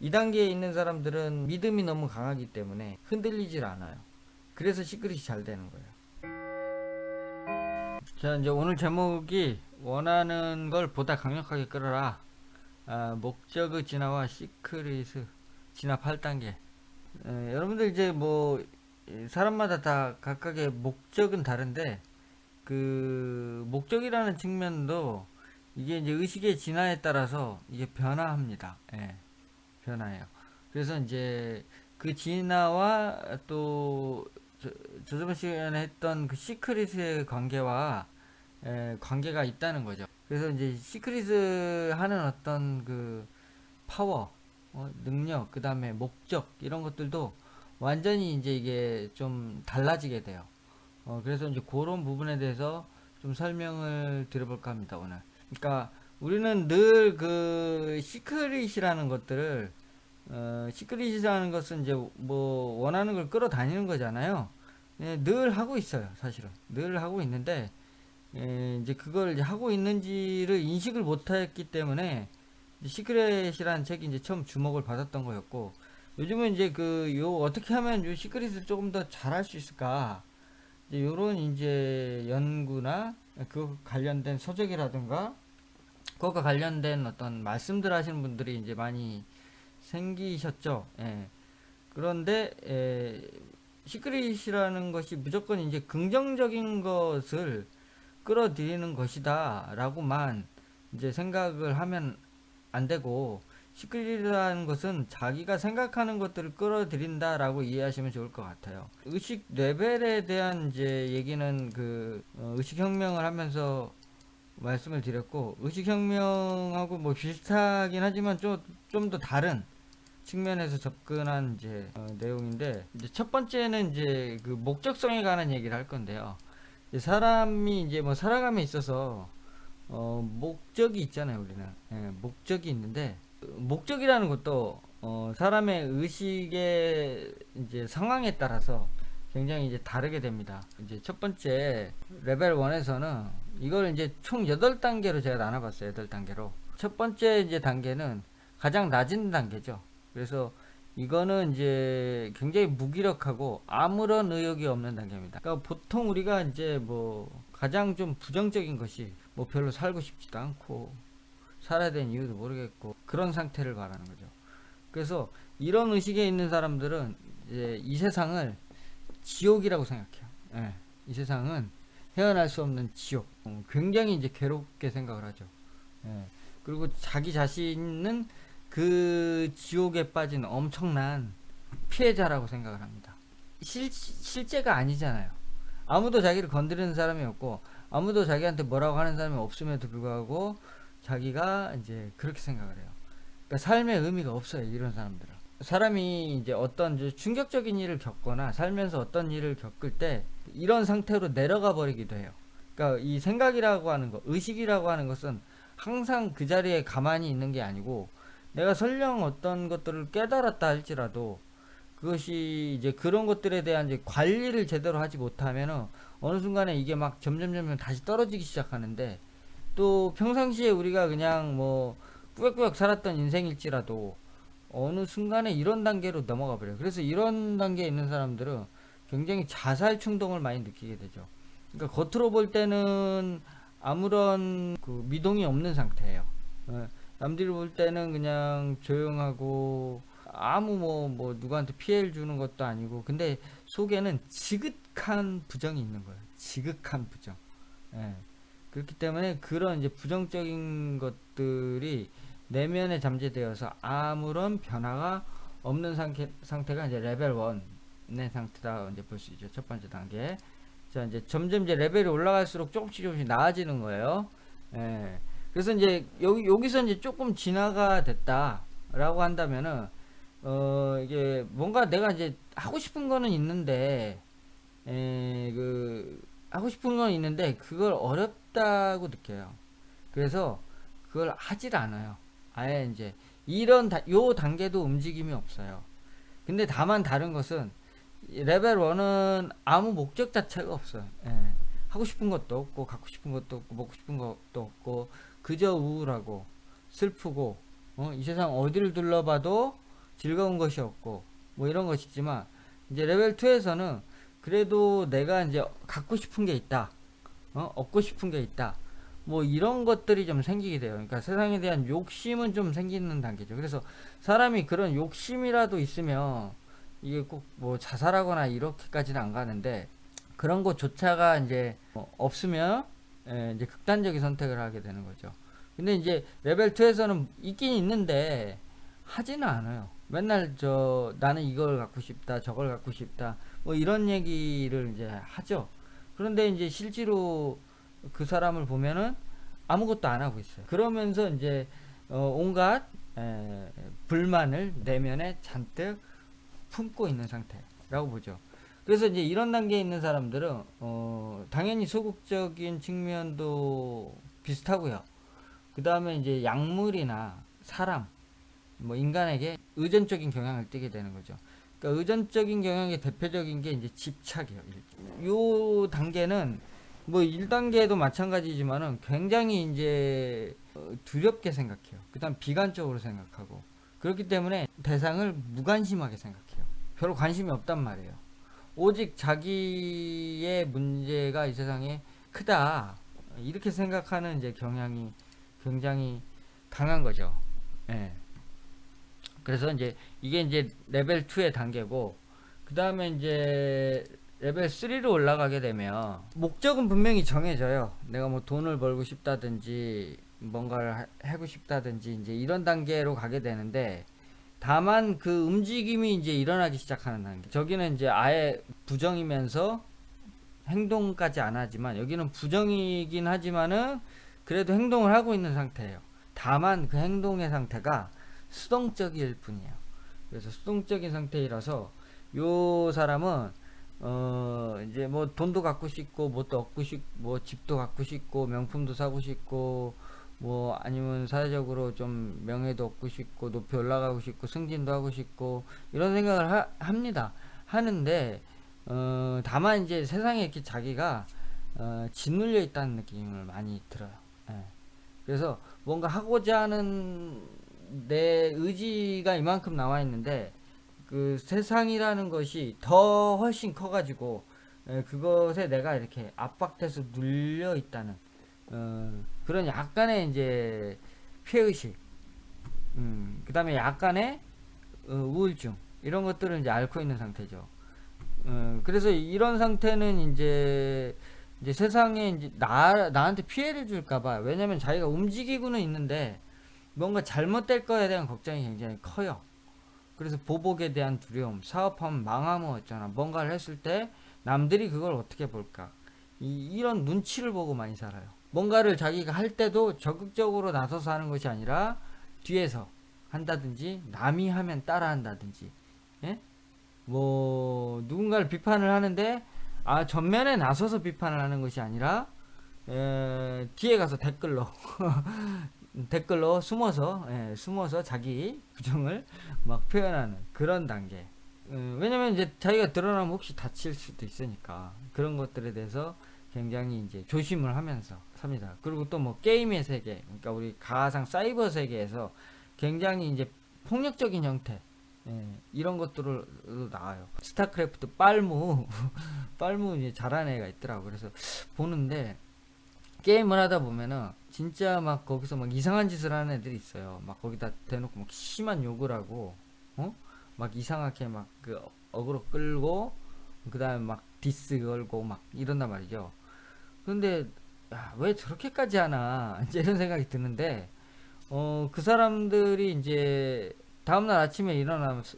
2단계에 있는 사람들은 믿음이 너무 강하기 때문에 흔들리질 않아요. 그래서 시크릿이 잘 되는 거예요. 자, 이제 오늘 제목이 원하는 걸 보다 강력하게 끌어라. 목적의 진화와 시크릿의 진화 8단계. 여러분들 이제 뭐 사람마다 다 각각의 목적은 다른데 그 목적이라는 측면도 이게 이제 의식의 진화에 따라서 이게 변화합니다. 예, 변화해요. 그래서 이제 그 진화와 또 저번 시간에 했던 그 시크릿의 관계와 관계가 있다는 거죠. 그래서 이제 시크릿을 하는 어떤 그 파워, 능력, 그 다음에 목적 이런 것들도 완전히 이제 이게 좀 달라지게 돼요. 그래서 이제 그런 부분에 대해서 좀 설명을 드려볼까 합니다, 오늘. 그러니까 우리는 늘 그 시크릿이라는 것들을 시크릿이라는 것은 이제 뭐 원하는 걸 끌어다니는 거잖아요. 늘 하고 있어요, 사실은. 늘 하고 있는데 이제 그걸 이제 하고 있는지를 인식을 못했기 때문에 시크릿이라는 책이 이제 처음 주목을 받았던 거였고, 요즘은 이제 그 요 어떻게 하면 요 시크릿을 조금 더 잘할 수 있을까, 이제 요런 이제 연구나 그 관련된 서적이라든가 그것과 관련된 어떤 말씀들 하시는 분들이 이제 많이 생기셨죠. 예. 그런데 시크릿이라는 것이 무조건 이제 긍정적인 것을 끌어들이는 것이다 라고만 이제 생각을 하면 안 되고, 시크릿이라는 것은 자기가 생각하는 것들을 끌어들인다 라고 이해하시면 좋을 것 같아요. 의식 레벨에 대한 이제 얘기는 그 의식혁명을 하면서 말씀을 드렸고, 의식혁명하고 뭐 비슷하긴 하지만 좀 더 다른 측면에서 접근한 이제 내용인데, 이제 첫 번째는 이제 그 목적성에 관한 얘기를 할 건데요. 이제 사람이 이제 뭐 살아감에 있어서 목적이 있잖아요, 우리는. 목적이 있는데 목적이라는 것도 사람의 의식의 이제 상황에 따라서 굉장히 이제 다르게 됩니다. 이제 첫 번째 레벨 1에서는 이걸 이제 총 8단계로 제가 나눠봤어요. 8단계로. 첫 번째 이제 단계는 가장 낮은 단계죠. 그래서 이거는 이제 굉장히 무기력하고 아무런 의욕이 없는 단계입니다. 그러니까 보통 우리가 이제 뭐 가장 좀 부정적인 것이 뭐 별로 살고 싶지도 않고 살아야 되는 이유도 모르겠고 그런 상태를 말하는 거죠. 그래서 이런 의식에 있는 사람들은 이제 이 세상을 지옥이라고 생각해요. 예, 이 세상은 헤어날 수 없는 지옥. 굉장히 이제 괴롭게 생각을 하죠. 예, 그리고 자기 자신은 그 지옥에 빠진 엄청난 피해자라고 생각을 합니다. 실제가 아니잖아요. 아무도 자기를 건드리는 사람이 없고 아무도 자기한테 뭐라고 하는 사람이 없음에도 불구하고 자기가 이제 그렇게 생각을 해요. 그러니까 삶의 의미가 없어요, 이런 사람들은. 사람이 이제 어떤 이제 충격적인 일을 겪거나 살면서 어떤 일을 겪을 때 이런 상태로 내려가 버리기도 해요. 그러니까 이 생각이라고 하는 것, 의식이라고 하는 것은 항상 그 자리에 가만히 있는 게 아니고, 내가 설령 어떤 것들을 깨달았다 할지라도 그것이 이제 그런 것들에 대한 이제 관리를 제대로 하지 못하면은 어느 순간에 이게 막 점점 다시 떨어지기 시작하는데, 또 평상시에 우리가 그냥 뭐 꾸역꾸역 살았던 인생일지라도 어느 순간에 이런 단계로 넘어가 버려요. 그래서 이런 단계에 있는 사람들은 굉장히 자살 충동을 많이 느끼게 되죠. 그러니까 겉으로 볼 때는 아무런 그 미동이 없는 상태예요. 남들이 볼 때는 그냥 조용하고 아무 뭐 누구한테 피해를 주는 것도 아니고, 근데 속에는 지극한 부정이 있는 거예요. 지극한 부정. 예. 그렇기 때문에 그런 이제 부정적인 것들이 내면에 잠재되어서 아무런 변화가 없는 상태가 이제 레벨 1의 상태다 이제 볼 수 있죠. 첫 번째 단계. 자, 이제 점점 이제 레벨이 올라갈수록 조금씩 나아지는 거예요. 예. 그래서 이제 여기서 이제 조금 진화가 됐다라고 한다면은 이게 뭔가 내가 이제 하고 싶은 거는 있는데, 그 하고 싶은 건 있는데 그걸 어렵다고 느껴요. 그래서 그걸 하질 않아요. 아예 이제 요 단계도 움직임이 없어요. 근데 다만 다른 것은 레벨 1은 아무 목적 자체가 없어요. 예. 하고 싶은 것도 없고 갖고 싶은 것도 없고 먹고 싶은 것도 없고 그저 우울하고 슬프고, 이 세상 어디를 둘러봐도 즐거운 것이 없고 뭐 이런 것이지만, 이제 레벨 2에서는 그래도 내가 이제 갖고 싶은 게 있다, 얻고 싶은 게 있다, 뭐 이런 것들이 좀 생기게 돼요. 그러니까 세상에 대한 욕심은 좀 생기는 단계죠. 그래서 사람이 그런 욕심이라도 있으면 이게 꼭 뭐 자살하거나 이렇게까지는 안 가는데, 그런 것조차가 이제 없으면 이제 극단적인 선택을 하게 되는 거죠. 근데 이제 레벨 2에서는 있긴 있는데 하지는 않아요. 맨날 나는 이걸 갖고 싶다, 저걸 갖고 싶다, 뭐 이런 얘기를 이제 하죠. 그런데 이제 실제로 그 사람을 보면은 아무것도 안 하고 있어요. 그러면서 이제 온갖 불만을 내면에 잔뜩 품고 있는 상태라고 보죠. 그래서 이제 이런 단계에 있는 사람들은 당연히 소극적인 측면도 비슷하고요. 그 다음에 이제 약물이나 사람, 뭐 인간에게 의존적인 경향을 띠게 되는 거죠. 그러니까 의존적인 경향의 대표적인 게 이제 집착이에요. 요 단계는 뭐 1단계도 마찬가지지만은 굉장히 이제 두렵게 생각해요. 그 다음 비관적으로 생각하고, 그렇기 때문에 대상을 무관심하게 생각해요. 별로 관심이 없단 말이에요. 오직 자기의 문제가 이 세상에 크다, 이렇게 생각하는 이제 경향이 굉장히 강한 거죠. 예. 그래서 이제 이게 이제 레벨 2의 단계고, 그 다음에 이제 레벨 3로 올라가게 되면 목적은 분명히 정해져요. 내가 뭐 돈을 벌고 싶다든지 뭔가를 하고 싶다든지 이제 이런 단계로 가게 되는데, 다만 그 움직임이 이제 일어나기 시작하는 단계. 저기는 이제 아예 부정이면서 행동까지 안 하지만, 여기는 부정이긴 하지만은 그래도 행동을 하고 있는 상태예요. 다만 그 행동의 상태가 수동적일 뿐이에요. 그래서 수동적인 상태이라서 요 사람은 이제 뭐 돈도 갖고 싶고 뭣도 얻고 싶고 뭐 집도 갖고 싶고 명품도 사고 싶고 뭐 아니면 사회적으로 좀 명예도 얻고 싶고 높이 올라가고 싶고 승진도 하고 싶고 이런 생각을 합니다. 하는데 다만 이제 세상에 이렇게 자기가 짓눌려 있다는 느낌을 많이 들어요. 예. 그래서 뭔가 하고자 하는 내 의지가 이만큼 나와 있는데, 그 세상이라는 것이 더 훨씬 커가지고 그것에 내가 이렇게 압박돼서 눌려 있다는 그런 약간의 이제 피해의식, 그 다음에 약간의 우울증, 이런 것들을 이제 앓고 있는 상태죠. 그래서 이런 상태는 이제 세상에 이제 나한테 피해를 줄까봐, 왜냐면 자기가 움직이고는 있는데 뭔가 잘못될 거에 대한 걱정이 굉장히 커요. 그래서 보복에 대한 두려움, 사업하면 망하면 어쩌나, 뭔가를 했을 때 남들이 그걸 어떻게 볼까, 이런 눈치를 보고 많이 살아요. 뭔가를 자기가 할 때도 적극적으로 나서서 하는 것이 아니라 뒤에서 한다든지 남이 하면 따라 한다든지, 예? 뭐 누군가를 비판을 하는데 전면에 나서서 비판을 하는 것이 아니라 뒤에 가서 댓글로 숨어서 자기 부정을 막 표현하는 그런 단계. 왜냐면 이제 자기가 드러나면 혹시 다칠 수도 있으니까 그런 것들에 대해서 굉장히 이제 조심을 하면서 삽니다. 그리고 또 뭐 게임의 세계, 그러니까 우리 가상 사이버 세계에서 굉장히 이제 폭력적인 형태, 이런 것들을 나와요. 스타크래프트 빨무 이제 잘하는 애가 있더라고. 그래서 보는데 게임을 하다 보면은 진짜 막 거기서 막 이상한 짓을 하는 애들이 있어요. 막 거기다 대놓고 막 심한 욕을 하고, 막 이상하게 막 그 어그로 끌고, 그 다음에 막 디스 걸고 막 이런단 말이죠. 근데 왜 저렇게까지 하나 이제 이런 생각이 드는데, 그 사람들이 이제 다음날 아침에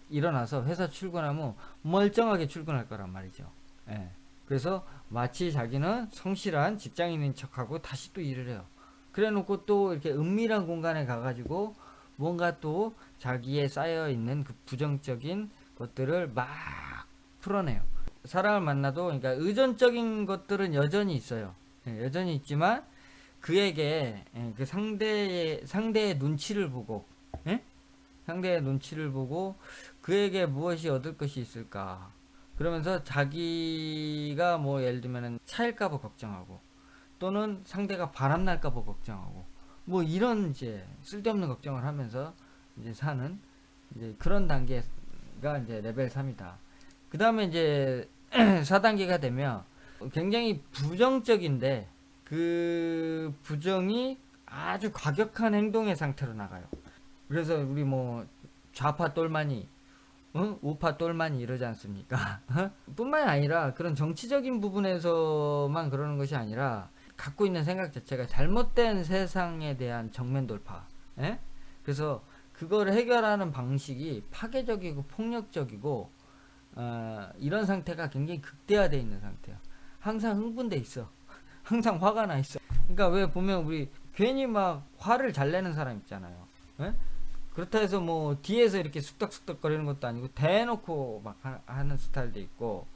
일어나서 회사 출근하면 멀쩡하게 출근할 거란 말이죠. 예. 그래서 마치 자기는 성실한 직장인인 척하고 다시 또 일을 해요. 그래 놓고 또 이렇게 은밀한 공간에 가가지고 뭔가 또 자기에 쌓여있는 그 부정적인 것들을 막 풀어내요. 사람을 만나도, 그러니까 의존적인 것들은 여전히 있어요. 예, 여전히 있지만 그에게 그 상대의 눈치를 보고, 예? 상대의 눈치를 보고 그에게 무엇이 얻을 것이 있을까, 그러면서 자기가 뭐 예를 들면은 차일까봐 걱정하고, 또는 상대가 바람날까봐 걱정하고, 뭐 이런 이제 쓸데없는 걱정을 하면서 이제 사는 이제 그런 단계가 이제 레벨 3이다. 그 다음에 이제 4단계가 되면 굉장히 부정적인데 그 부정이 아주 과격한 행동의 상태로 나가요. 그래서 우리 뭐 좌파 똘마니, 우파 똘마니 이러지 않습니까? 뿐만이 아니라 그런 정치적인 부분에서만 그러는 것이 아니라 갖고 있는 생각 자체가 잘못된 세상에 대한 정면 돌파. 예? 그래서 그걸 해결하는 방식이 파괴적이고 폭력적이고 이런 상태가 굉장히 극대화되어 있는 상태야. 항상 흥분돼 있어. 항상 화가 나 있어. 그러니까 왜 보면 우리 괜히 막 화를 잘 내는 사람 있잖아요. 예? 그렇다 해서 뭐 뒤에서 이렇게 쑥덕쑥덕 거리는 것도 아니고 대놓고 막 하는 스타일도 있고.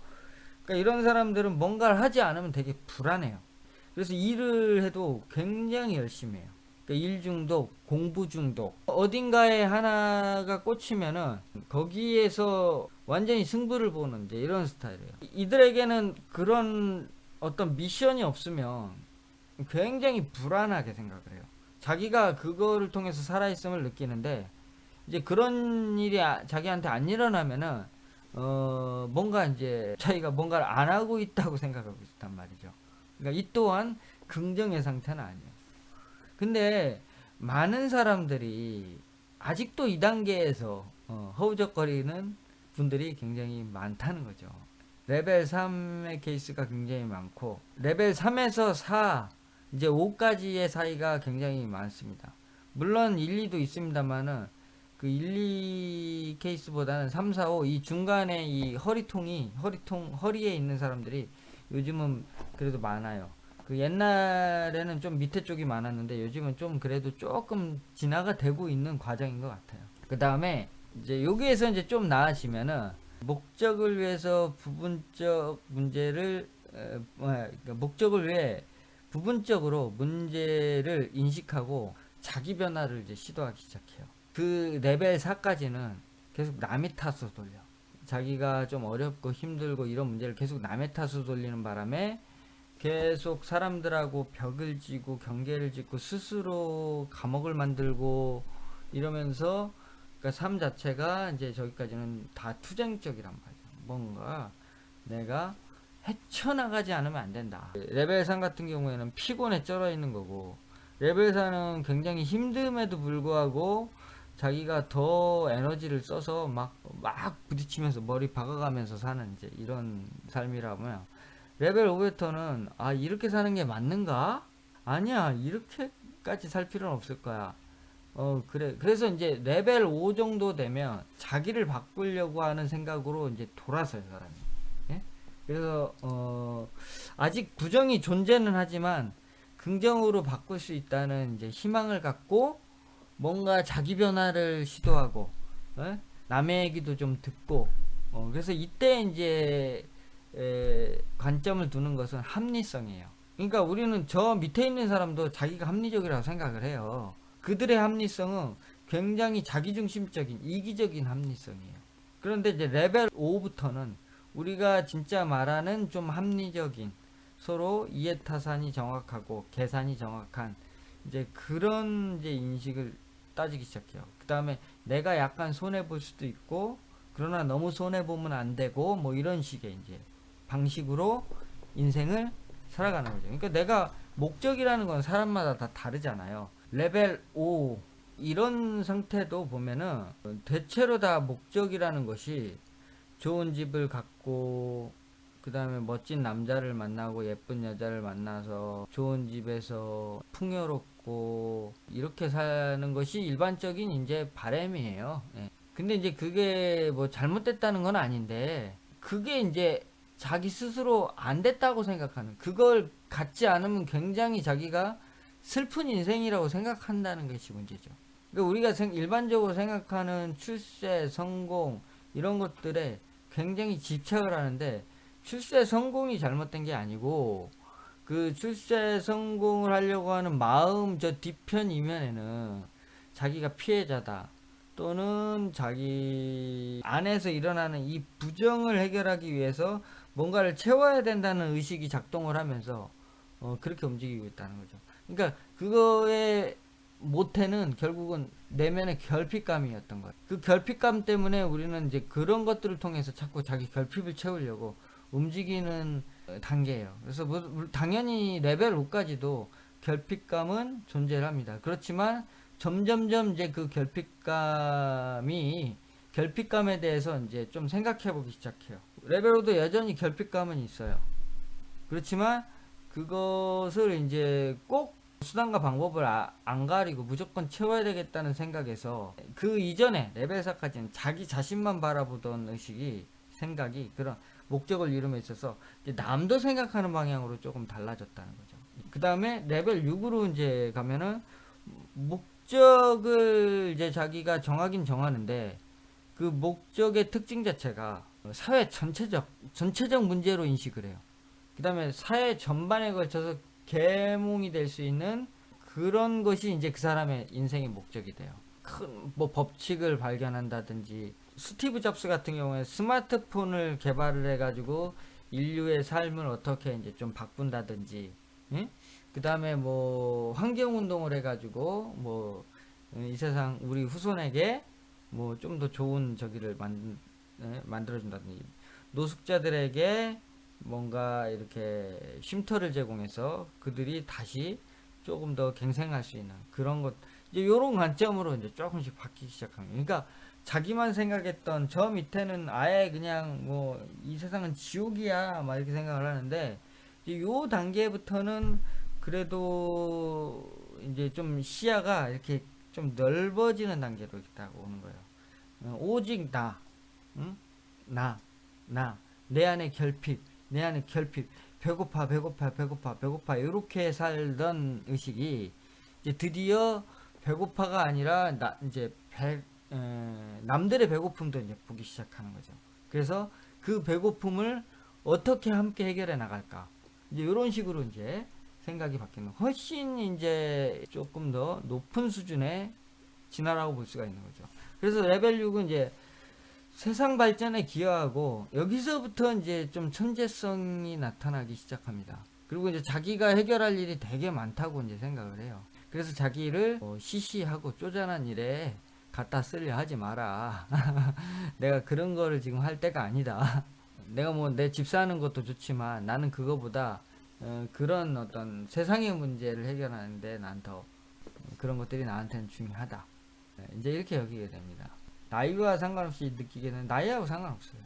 그러니까 이런 사람들은 뭔가를 하지 않으면 되게 불안해요. 그래서 일을 해도 굉장히 열심히 해요. 그러니까 일 중독, 공부 중독. 어딘가에 하나가 꽂히면은 거기에서 완전히 승부를 보는 이제 이런 스타일이에요. 이들에게는 그런 어떤 미션이 없으면 굉장히 불안하게 생각을 해요. 자기가 그거를 통해서 살아있음을 느끼는데 이제 그런 일이 자기한테 안 일어나면은 뭔가 이제 자기가 뭔가를 안 하고 있다고 생각하고 있단 말이죠. 그러니까 이 또한 긍정의 상태는 아니에요. 근데 많은 사람들이 아직도 이 단계에서 허우적거리는 분들이 굉장히 많다는 거죠. 레벨 3의 케이스가 굉장히 많고 레벨 3에서 4 이제 5까지의 사이가 굉장히 많습니다. 물론 1, 2도 있습니다만은 그 1, 2 케이스보다는 3, 4, 5 이 중간에 이 허리에 있는 사람들이 요즘은 그래도 많아요. 그 옛날에는 좀 밑에 쪽이 많았는데 요즘은 좀 그래도 조금 진화가 되고 있는 과정인 것 같아요. 그 다음에 이제 여기에서 이제 좀 나아지면은 목적을 위해서 부분적 문제를 그러니까 목적을 위해 부분적으로 문제를 인식하고 자기 변화를 이제 시도하기 시작해요. 그 레벨 4까지는 계속 남의 탓으로 돌려. 자기가 좀 어렵고 힘들고 이런 문제를 계속 남의 탓으로 돌리는 바람에 계속 사람들하고 벽을 지고 경계를 짓고 스스로 감옥을 만들고 이러면서 그러니까 삶 자체가 이제 저기까지는 다 투쟁적이란 말이야. 뭔가 내가 헤쳐나가지 않으면 안 된다. 레벨 3 같은 경우에는 피곤에 쩔어 있는 거고 레벨 4는 굉장히 힘듦에도 불구하고 자기가 더 에너지를 써서 막 부딪히면서 머리 박아가면서 사는 이제 이런 삶이라면 레벨 5베터는 아 이렇게 사는 게 맞는가? 아니야 이렇게까지 살 필요는 없을 거야. 그래 그래서 이제 레벨 5 정도 되면 자기를 바꾸려고 하는 생각으로 이제 돌아서요 사람이. 예? 그래서 아직 부정이 존재는 하지만 긍정으로 바꿀 수 있다는 이제 희망을 갖고 뭔가 자기 변화를 시도하고 남의 얘기도 좀 듣고 그래서 이때 이제 관점을 두는 것은 합리성이에요. 그러니까 우리는 저 밑에 있는 사람도 자기가 합리적이라고 생각을 해요. 그들의 합리성은 굉장히 자기중심적인 이기적인 합리성이에요. 그런데 이제 레벨 5부터는 우리가 진짜 말하는 좀 합리적인 서로 이해타산이 정확하고 계산이 정확한 이제 그런 이제 인식을 따지기 시작해요. 그 다음에 내가 약간 손해 볼 수도 있고 그러나 너무 손해 보면 안 되고 뭐 이런 식의 이제 방식으로 인생을 살아가는 거죠. 그러니까 내가 목적이라는 건 사람마다 다 다르잖아요. 레벨 5 이런 상태도 보면은 대체로 다 목적이라는 것이 좋은 집을 갖고 그 다음에 멋진 남자를 만나고 예쁜 여자를 만나서 좋은 집에서 풍요롭고 이렇게 사는 것이 일반적인 이제 바람이에요. 예. 근데 이제 그게 뭐 잘못됐다는 건 아닌데 그게 이제 자기 스스로 안 됐다고 생각하는 그걸 갖지 않으면 굉장히 자기가 슬픈 인생이라고 생각한다는 것이 문제죠. 그러니까 우리가 일반적으로 생각하는 출세, 성공 이런 것들에 굉장히 집착을 하는데 출세 성공이 잘못된 게 아니고 그 출세 성공을 하려고 하는 마음 저 뒤편 이면에는 자기가 피해자다 또는 자기 안에서 일어나는 이 부정을 해결하기 위해서 뭔가를 채워야 된다는 의식이 작동을 하면서 그렇게 움직이고 있다는 거죠. 그러니까 그거에 모태는 결국은 내면의 결핍감이었던 거예요. 그 결핍감 때문에 우리는 이제 그런 것들을 통해서 자꾸 자기 결핍을 채우려고 움직이는 단계예요. 그래서 당연히 레벨 5까지도 결핍감은 존재를 합니다. 그렇지만 점점점 이제 그 결핍감에 대해서 이제 좀 생각해 보기 시작해요. 레벨 5도 여전히 결핍감은 있어요. 그렇지만 그것을 이제 꼭 수단과 방법을 안 가리고 무조건 채워야 되겠다는 생각에서 그 이전에 레벨 4까지는 자기 자신만 바라보던 생각이 그런 목적을 이룸에 있어서 남도 생각하는 방향으로 조금 달라졌다는 거죠. 그 다음에 레벨 6으로 이제 가면은 목적을 이제 자기가 정하긴 정하는데 그 목적의 특징 자체가 사회 전체적 문제로 인식을 해요. 그 다음에 사회 전반에 걸쳐서 계몽이 될 수 있는 그런 것이 이제 그 사람의 인생의 목적이 돼요. 큰 뭐 법칙을 발견한다든지, 스티브 잡스 같은 경우에 스마트폰을 개발을 해가지고 인류의 삶을 어떻게 이제 좀 바꾼다든지, 응? 그 다음에 뭐 환경운동을 해가지고 뭐 이 세상 우리 후손에게 뭐 좀 더 좋은 저기를 만들어준다든지, 노숙자들에게 뭔가 이렇게 쉼터를 제공해서 그들이 다시 조금 더 갱생할 수 있는 그런 것, 이제 요런 관점으로 이제 조금씩 바뀌기 시작합니다. 그러니까 자기만 생각했던 저 밑에는 아예 그냥 뭐 이 세상은 지옥이야 막 이렇게 생각을 하는데, 이제 요 단계부터는 그래도 이제 좀 시야가 이렇게 좀 넓어지는 단계로 이렇게 딱 오는 거예요. 오직 나, 응? 나, 내 안에 결핍, 배고파, 이렇게 살던 의식이 이제 드디어 배고파가 아니라 이제 남들의 배고픔도 이제 보기 시작하는 거죠. 그래서 그 배고픔을 어떻게 함께 해결해 나갈까? 이제 이런 식으로 이제 생각이 바뀌는, 훨씬 이제 조금 더 높은 수준의 진화라고 볼 수가 있는 거죠. 그래서 레벨 6은 이제 세상 발전에 기여하고, 여기서부터 이제 좀 천재성이 나타나기 시작합니다. 그리고 이제 자기가 해결할 일이 되게 많다고 이제 생각을 해요. 그래서 자기를 시시하고 쪼잔한 일에 갖다 쓰려 하지 마라. 내가 그런 거를 지금 할 때가 아니다. 내가 뭐 내 집 사는 것도 좋지만 나는 그거보다 그런 어떤 세상의 문제를 해결하는데 난 더 그런 것들이 나한테는 중요하다. 이제 이렇게 여기게 됩니다. 나이와 상관없이 느끼기에는 나이하고 상관없어요.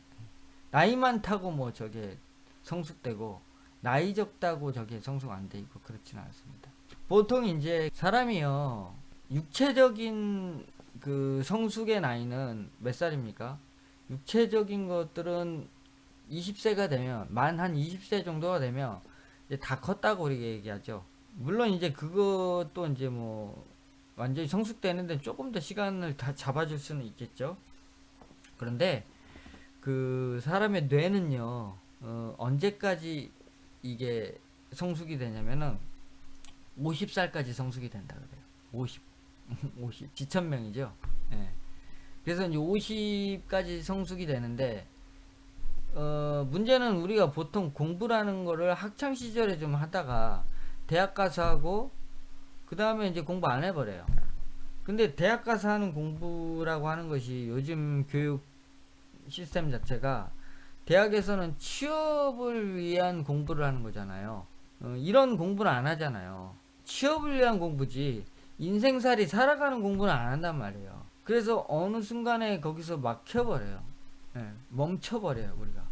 나이만 타고 뭐 저게 성숙되고 나이 적다고 저게 성숙 안 돼 있고 그렇지는 않습니다. 보통 이제 사람이요, 육체적인 그 성숙의 나이는 몇 살입니까? 육체적인 것들은 20세가 되면, 만 한 20세 정도가 되면 이제 다 컸다고 우리가 얘기하죠. 물론 이제 그것도 이제 뭐 완전히 성숙되는데 조금 더 시간을 다 잡아줄 수는 있겠죠. 그런데 그 사람의 뇌는요, 언제까지 이게 성숙이 되냐면은 50살까지 성숙이 된다 그래요. 50, 50 지천명이죠. 예. 그래서 이제 50까지 성숙이 되는데, 문제는 우리가 보통 공부라는 거를 학창 시절에 좀 하다가 대학 가서 하고 그 다음에 이제 공부 안 해버려요. 근데 대학 가서 하는 공부라고 하는 것이, 요즘 교육 시스템 자체가 대학에서는 취업을 위한 공부를 하는 거잖아요. 이런 공부는 안 하잖아요. 취업을 위한 공부지 인생살이 살아가는 공부는 안 한단 말이에요. 그래서 어느 순간에 거기서 막혀버려요. 네, 멈춰버려요 우리가.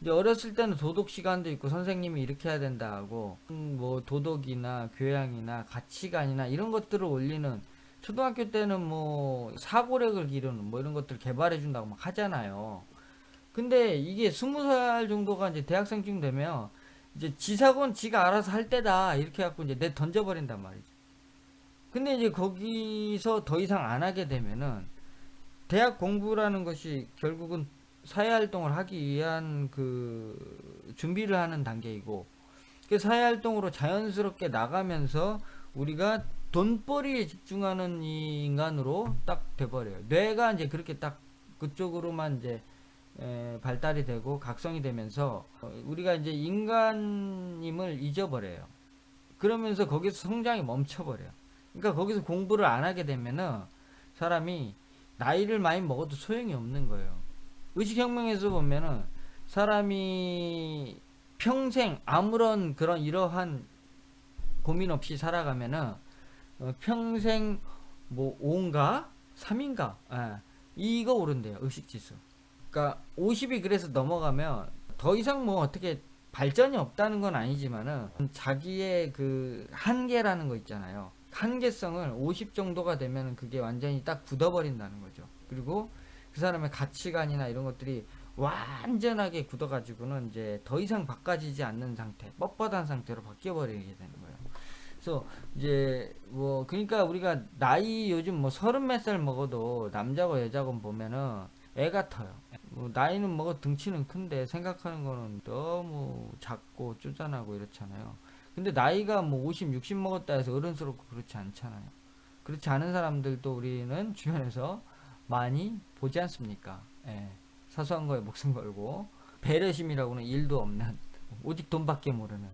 이제 어렸을 때는 도덕 시간도 있고 선생님이 이렇게 해야 된다 하고 뭐 도덕이나 교양이나 가치관이나 이런 것들을 올리는, 초등학교 때는 뭐 사고력을 기르는 뭐 이런 것들 개발해 준다고 막 하잖아요. 근데 이게 20살 정도가 이제 대학생쯤 되면 이제 지사건 지가 알아서 할 때다 이렇게 해갖고 이제 내 던져버린단 말이죠. 근데 이제 거기서 더 이상 안 하게 되면은 대학 공부라는 것이 결국은 사회활동을 하기 위한 그 준비를 하는 단계이고, 그 사회활동으로 자연스럽게 나가면서 우리가 돈벌이에 집중하는 이 인간으로 딱 돼버려요. 뇌가 이제 그렇게 딱 그쪽으로만 이제 발달이 되고 각성이 되면서 우리가 이제 인간임을 잊어버려요. 그러면서 거기서 성장이 멈춰버려요. 그러니까 거기서 공부를 안 하게 되면은 사람이 나이를 많이 먹어도 소용이 없는 거예요. 의식혁명에서 보면은 사람이 평생 아무런 그런 이러한 고민 없이 살아가면은 평생 뭐 5인가 3인가 이거 오른대요. 의식지수. 그러니까 50이 그래서 넘어가면 더 이상 뭐 어떻게 발전이 없다는 건 아니지만은 자기의 그 한계라는 거 있잖아요. 한계성을 50 정도가 되면 그게 완전히 딱 굳어버린다는 거죠. 그리고 그 사람의 가치관이나 이런 것들이 완전하게 굳어가지고는 이제 더 이상 바꿔지지 않는 상태, 뻣뻣한 상태로 바뀌어버리게 되는 거예요. 그래서 이제 뭐 그러니까 우리가 나이 요즘 뭐 30몇 살 먹어도 남자고 여자고 보면은 애 같아요. 뭐 나이는 먹어 등치는 큰데 생각하는 거는 너무 작고 쪼잔하고 이렇잖아요. 근데 나이가 뭐 50, 60 먹었다 해서 어른스럽고 그렇지 않잖아요. 그렇지 않은 사람들도 우리는 주변에서 많이 보지 않습니까? 예. 사소한 거에 목숨 걸고 배려심이라고는 일도 없는 오직 돈밖에 모르는,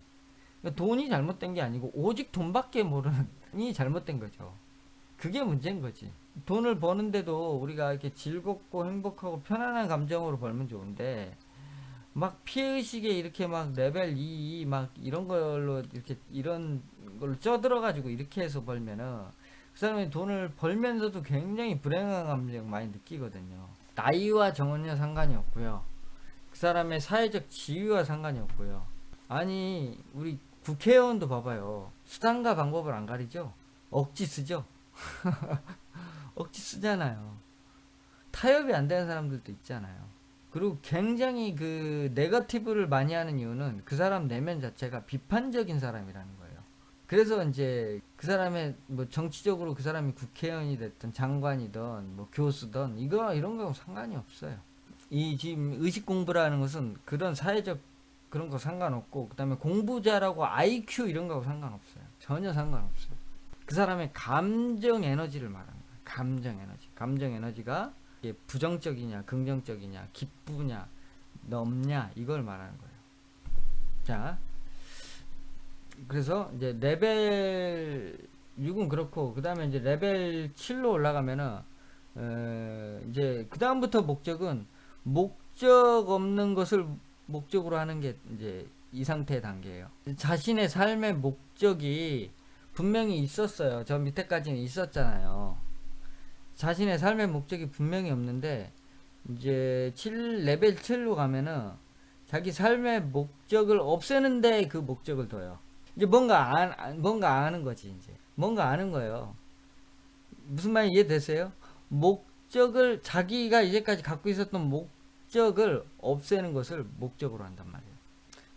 그러니까 돈이 잘못된 게 아니고 오직 돈밖에 모르는 이 잘못된 거죠. 그게 문제인 거지. 돈을 버는데도 우리가 이렇게 즐겁고 행복하고 편안한 감정으로 벌면 좋은데 막 피해의식에 이렇게 막 레벨 2 막 이런 걸로 이렇게 이런 걸로 쪄들어가지고 이렇게 해서 벌면은 그 사람이 돈을 벌면서도 굉장히 불행한 감정 많이 느끼거든요. 나이와 정원과 상관이 없고요. 그 사람의 사회적 지위와 상관이 없고요. 아니 우리 국회의원도 봐봐요. 수단과 방법을 안 가리죠. 억지 쓰죠. 억지 쓰잖아요. 타협이 안 되는 사람들도 있잖아요. 그리고 굉장히 그 네거티브를 많이 하는 이유는 그 사람 내면 자체가 비판적인 사람이라는 거예요. 그래서 이제 그 사람의 뭐 정치적으로 그 사람이 국회의원이 됐든 장관이든 뭐 교수든 이거 이런 거하고 상관이 없어요. 이 지금 의식 공부라는 것은 그런 사회적 그런 거 상관없고 그다음에 공부 잘하고 IQ 이런 거하고 상관없어요. 전혀 상관없어요. 그 사람의 감정 에너지를 말하는 거예요. 감정 에너지. 감정 에너지가 이게 부정적이냐, 긍정적이냐, 기쁘냐, 넘냐 이걸 말하는 거예요. 자, 그래서 이제 레벨 6은 그렇고 그다음에 이제 레벨 7로 올라가면은 이제 그다음부터 목적은 목적 없는 것을 목적으로 하는 게 이제 이 상태의 단계예요. 자신의 삶의 목적이 분명히 있었어요. 저 밑에까지는 있었잖아요. 자신의 삶의 목적이 분명히 없는데 이제 레벨 7로 가면은 자기 삶의 목적을 없애는데 그 목적을 둬요. 이제 뭔가 아는 거지 이제. 뭔가 아는 거예요. 무슨 말인지 이해되세요? 목적을 자기가 이제까지 갖고 있었던 목적을 없애는 것을 목적으로 한단 말이에요.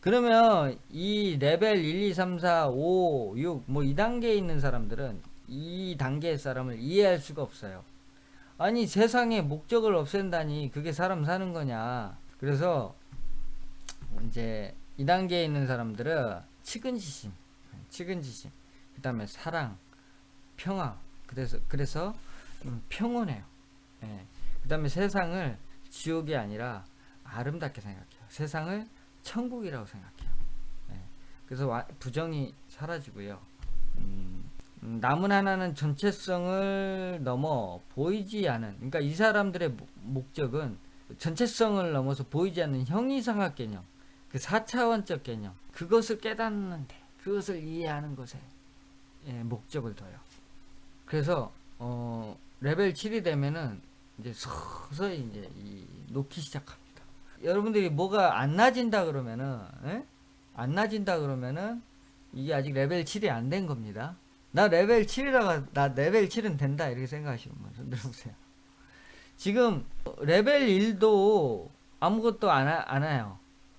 그러면 이 레벨 1, 2, 3, 4, 5, 6 뭐 이 단계에 있는 사람들은 이 단계의 사람을 이해할 수가 없어요. 아니 세상에 목적을 없앤다니 그게 사람 사는 거냐. 그래서 이제 이 단계에 있는 사람들은 측은지심, 그 다음에 사랑, 평화. 그래서 평온해요. 예. 그 다음에 세상을 지옥이 아니라 아름답게 생각해요. 세상을 천국이라고 생각해요. 예. 그래서 부정이 사라지고요. 남은 하나는 전체성을 넘어 보이지 않은, 그러니까 이 사람들의 목적은 전체성을 넘어서 보이지 않는 형이상학 개념, 그 4차원적 개념, 그것을 깨닫는데, 그것을 이해하는 것에 목적을 둬요. 그래서 레벨 7이 되면은 이제 서서히 이제 놓기 시작합니다. 여러분들이 뭐가 안 나진다 그러면은 안 나진다 그러면은 이게 아직 레벨 7이 안 된 겁니다. 나 레벨 7이라가 나 레벨 7은 된다 이렇게 생각하시면 손 들어보세요. 지금 레벨 1도 아무것도 안 해요.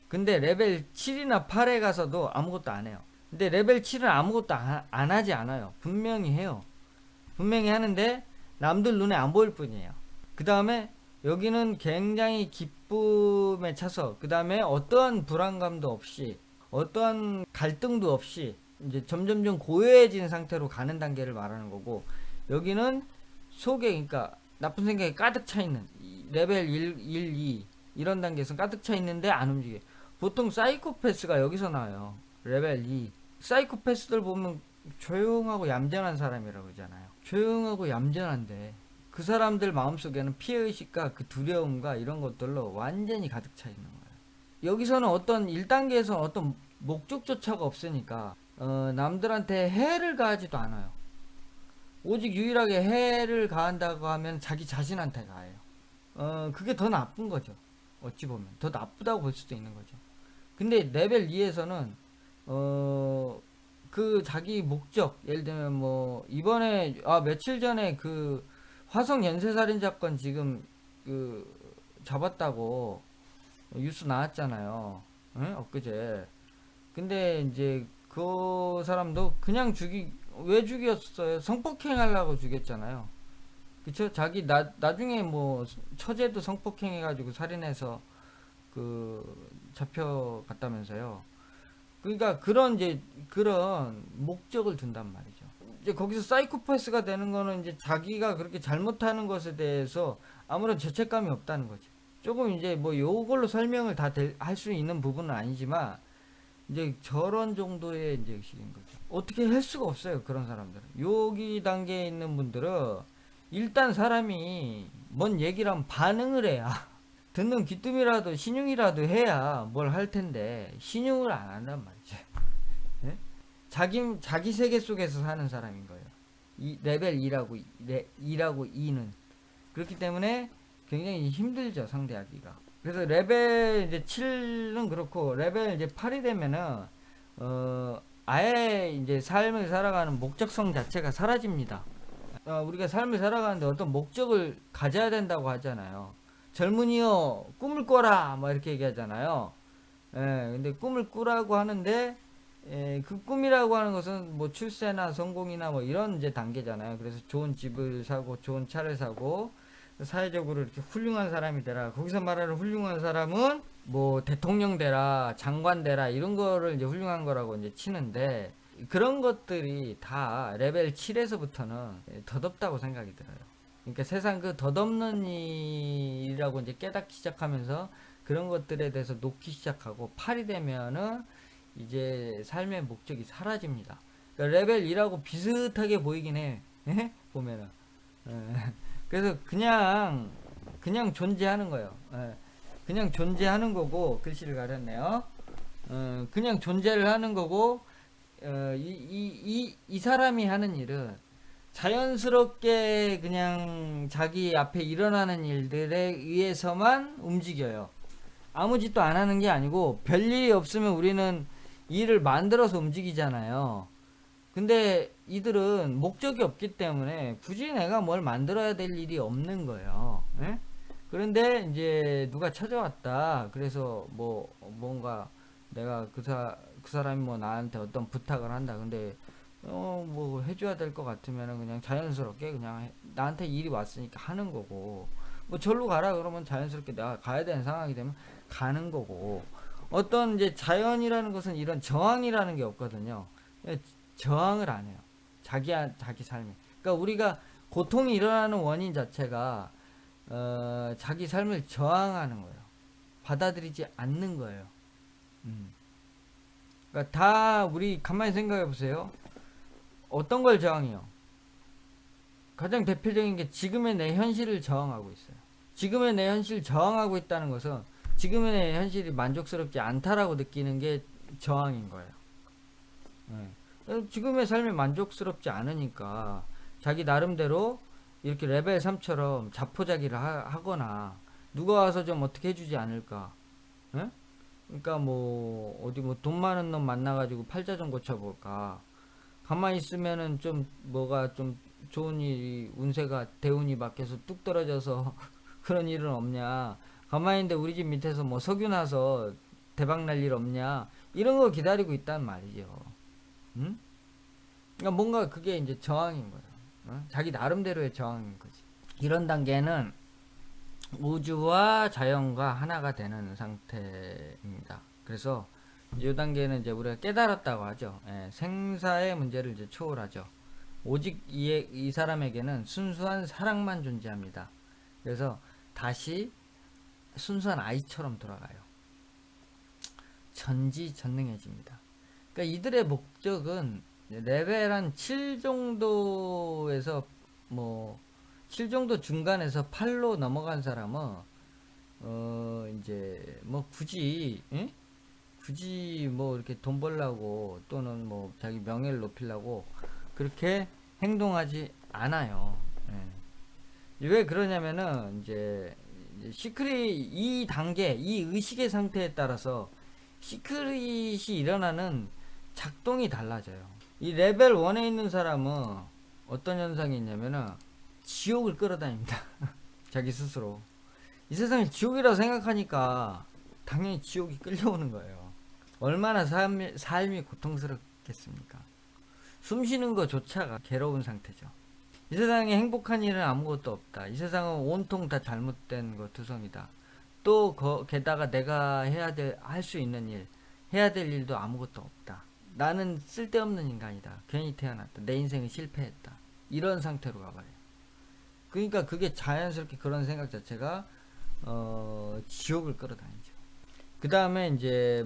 근데 레벨 7이나 8에 가서도 아무것도 안 해요. 근데 레벨 7은 아무것도 안 하지 않아요. 분명히 해요. 분명히 하는데 남들 눈에 안 보일 뿐이에요. 그 다음에 여기는 굉장히 기쁨에 차서 그 다음에 어떠한 불안감도 없이 어떠한 갈등도 없이 이제 점점점 고요해진 상태로 가는 단계를 말하는 거고, 여기는 속에 그러니까 나쁜 생각이 가득 차 있는 레벨 1, 2 이런 단계에서 가득 차 있는데 안 움직여. 보통 사이코패스가 여기서 나와요. 레벨 2. 사이코패스들 보면 조용하고 얌전한 사람이라고 그러잖아요. 조용하고 얌전한데 그 사람들 마음속에는 피해의식과 그 두려움과 이런 것들로 완전히 가득 차 있는 거예요. 여기서는 어떤 1단계에서는 어떤 목적조차가 없으니까 남들한테 해를 가하지도 않아요. 오직 유일하게 해를 가한다고 하면 자기 자신한테 가해요. 그게 더 나쁜 거죠. 어찌 보면 더 나쁘다고 볼 수도 있는 거죠. 근데 레벨 2에서는 그 자기 목적, 예를 들면 뭐 이번에 며칠 전에 그 화성 연쇄살인 사건 지금 그 잡았다고 뉴스 나왔잖아요. 응? 엊그제. 근데 이제 그 사람도 그냥 왜 죽였어요? 성폭행 하려고 죽였잖아요. 그쵸? 자기 나중에 뭐 처제도 성폭행 해가지고 살인해서 그 잡혀갔다면서요. 그러니까 그런 목적을 둔단 말이죠. 이제 거기서 사이코패스가 되는 거는 이제 자기가 그렇게 잘못하는 것에 대해서 아무런 죄책감이 없다는 거죠. 조금 이제 뭐 요걸로 설명을 다 할 수 있는 부분은 아니지만 이제 저런 정도의 이제 의식인 거죠. 어떻게 할 수가 없어요, 그런 사람들은. 여기 단계에 있는 분들은 일단 사람이 뭔 얘기를 하면 반응을 해야 듣는 귀뜸이라도 신용이라도 해야 뭘 할 텐데 신용을 안 한단 말이죠. 네? 자기 세계 속에서 사는 사람인 거예요. 이 레벨 2라고 2는 그렇기 때문에 굉장히 힘들죠, 상대하기가. 그래서 레벨 이제 7은 그렇고 레벨 이제 8이 되면은 아예 이제 삶을 살아가는 목적성 자체가 사라집니다. 우리가 삶을 살아가는데 어떤 목적을 가져야 된다고 하잖아요. 젊은이여 꿈을 꿔라 뭐 이렇게 얘기하잖아요. 예, 근데 꿈을 꾸라고 하는데 그 꿈이라고 하는 것은 뭐 출세나 성공이나 뭐 이런 이제 단계잖아요. 그래서 좋은 집을 사고 좋은 차를 사고 사회적으로 이렇게 훌륭한 사람이 되라. 거기서 말하는 훌륭한 사람은 뭐 대통령 되라, 장관 되라 이런 거를 이제 훌륭한 거라고 이제 치는데 그런 것들이 다 레벨 7에서부터는 덧없다고 생각이 들어요. 그러니까 세상 그 덧없는 일이라고 이제 깨닫기 시작하면서 그런 것들에 대해서 놓기 시작하고 8이 되면은 이제 삶의 목적이 사라집니다. 그러니까 레벨 2라고 비슷하게 보이긴 해. 보면은. 그래서 그냥 존재하는 거예요. 그냥 존재하는 거고 글씨를 가렸네요. 그냥 존재를 하는 거고 이 사람이 하는 일은 자연스럽게 그냥 자기 앞에 일어나는 일들에 의해서만 움직여요. 아무 짓도 안 하는 게 아니고 별일이 없으면 우리는 일을 만들어서 움직이잖아요. 근데 이들은 목적이 없기 때문에 굳이 내가 뭘 만들어야 될 일이 없는 거예요. 예? 그런데 이제 누가 찾아왔다. 그래서 뭐 뭔가 내가 그 사람이 뭐 나한테 어떤 부탁을 한다. 근데 뭐 해줘야 될 것 같으면은 그냥 자연스럽게 그냥 나한테 일이 왔으니까 하는 거고 뭐 절로 가라 그러면 자연스럽게 내가 가야 되는 상황이 되면 가는 거고 어떤 이제 자연이라는 것은 이런 저항이라는 게 없거든요. 저항을 안 해요. 자기 삶에. 그러니까 우리가 고통이 일어나는 원인 자체가 자기 삶을 저항하는 거예요. 받아들이지 않는 거예요. 그러니까 다 우리 가만히 생각해 보세요. 어떤 걸 저항해요? 가장 대표적인 게 지금의 내 현실을 저항하고 있어요. 지금의 내 현실을 저항하고 있다는 것은 지금의 내 현실이 만족스럽지 않다라고 느끼는 게 저항인 거예요. 지금의 삶이 만족스럽지 않으니까 자기 나름대로 이렇게 레벨 3처럼 자포자기를 하거나 누가 와서 좀 어떻게 해주지 않을까. 예? 그러니까 뭐 어디 뭐 돈 많은 놈 만나가지고 팔자 좀 고쳐볼까. 가만히 있으면은 좀 뭐가 좀 좋은 일이 운세가 대운이 바뀌어서 뚝 떨어져서 그런 일은 없냐. 가만히 있는데 우리 집 밑에서 뭐 석유 나서 대박 날 일 없냐. 이런 거 기다리고 있단 말이죠. 응? 그러니까 뭔가 그게 이제 저항인 거예요. 자기 나름대로의 저항인 거지. 이런 단계는 우주와 자연과 하나가 되는 상태입니다. 그래서 이 단계는 이제 우리가 깨달았다고 하죠. 생사의 문제를 이제 초월하죠. 오직 이 사람에게는 순수한 사랑만 존재합니다. 그래서 다시 순수한 아이처럼 돌아가요. 전지전능해집니다. 그러니까 이들의 목적은 레벨 한 7 정도에서 뭐 7 정도 중간에서 8로 넘어간 사람은 이제 뭐 굳이 뭐 이렇게 돈 벌려고 또는 뭐 자기 명예를 높이려고 그렇게 행동하지 않아요. 왜 그러냐면은 이제 시크릿 이 단계 이 의식의 상태에 따라서 시크릿이 일어나는 작동이 달라져요. 이 레벨 1에 있는 사람은 어떤 현상이 있냐면은 지옥을 끌어다닙니다. 자기 스스로. 이 세상이 지옥이라고 생각하니까 당연히 지옥이 끌려오는 거예요. 얼마나 삶이 고통스럽겠습니까? 숨 쉬는 것조차가 괴로운 상태죠. 이 세상에 행복한 일은 아무것도 없다. 이 세상은 온통 다 잘못된 것 투성이다. 또 게다가 내가 할 수 있는 일, 해야 될 일도 아무것도 없다. 나는 쓸데없는 인간이다. 괜히 태어났다. 내 인생은 실패했다. 이런 상태로 가버려요. 그러니까 그게 자연스럽게 그런 생각 자체가 지옥을 끌어다니죠. 그 다음에 이제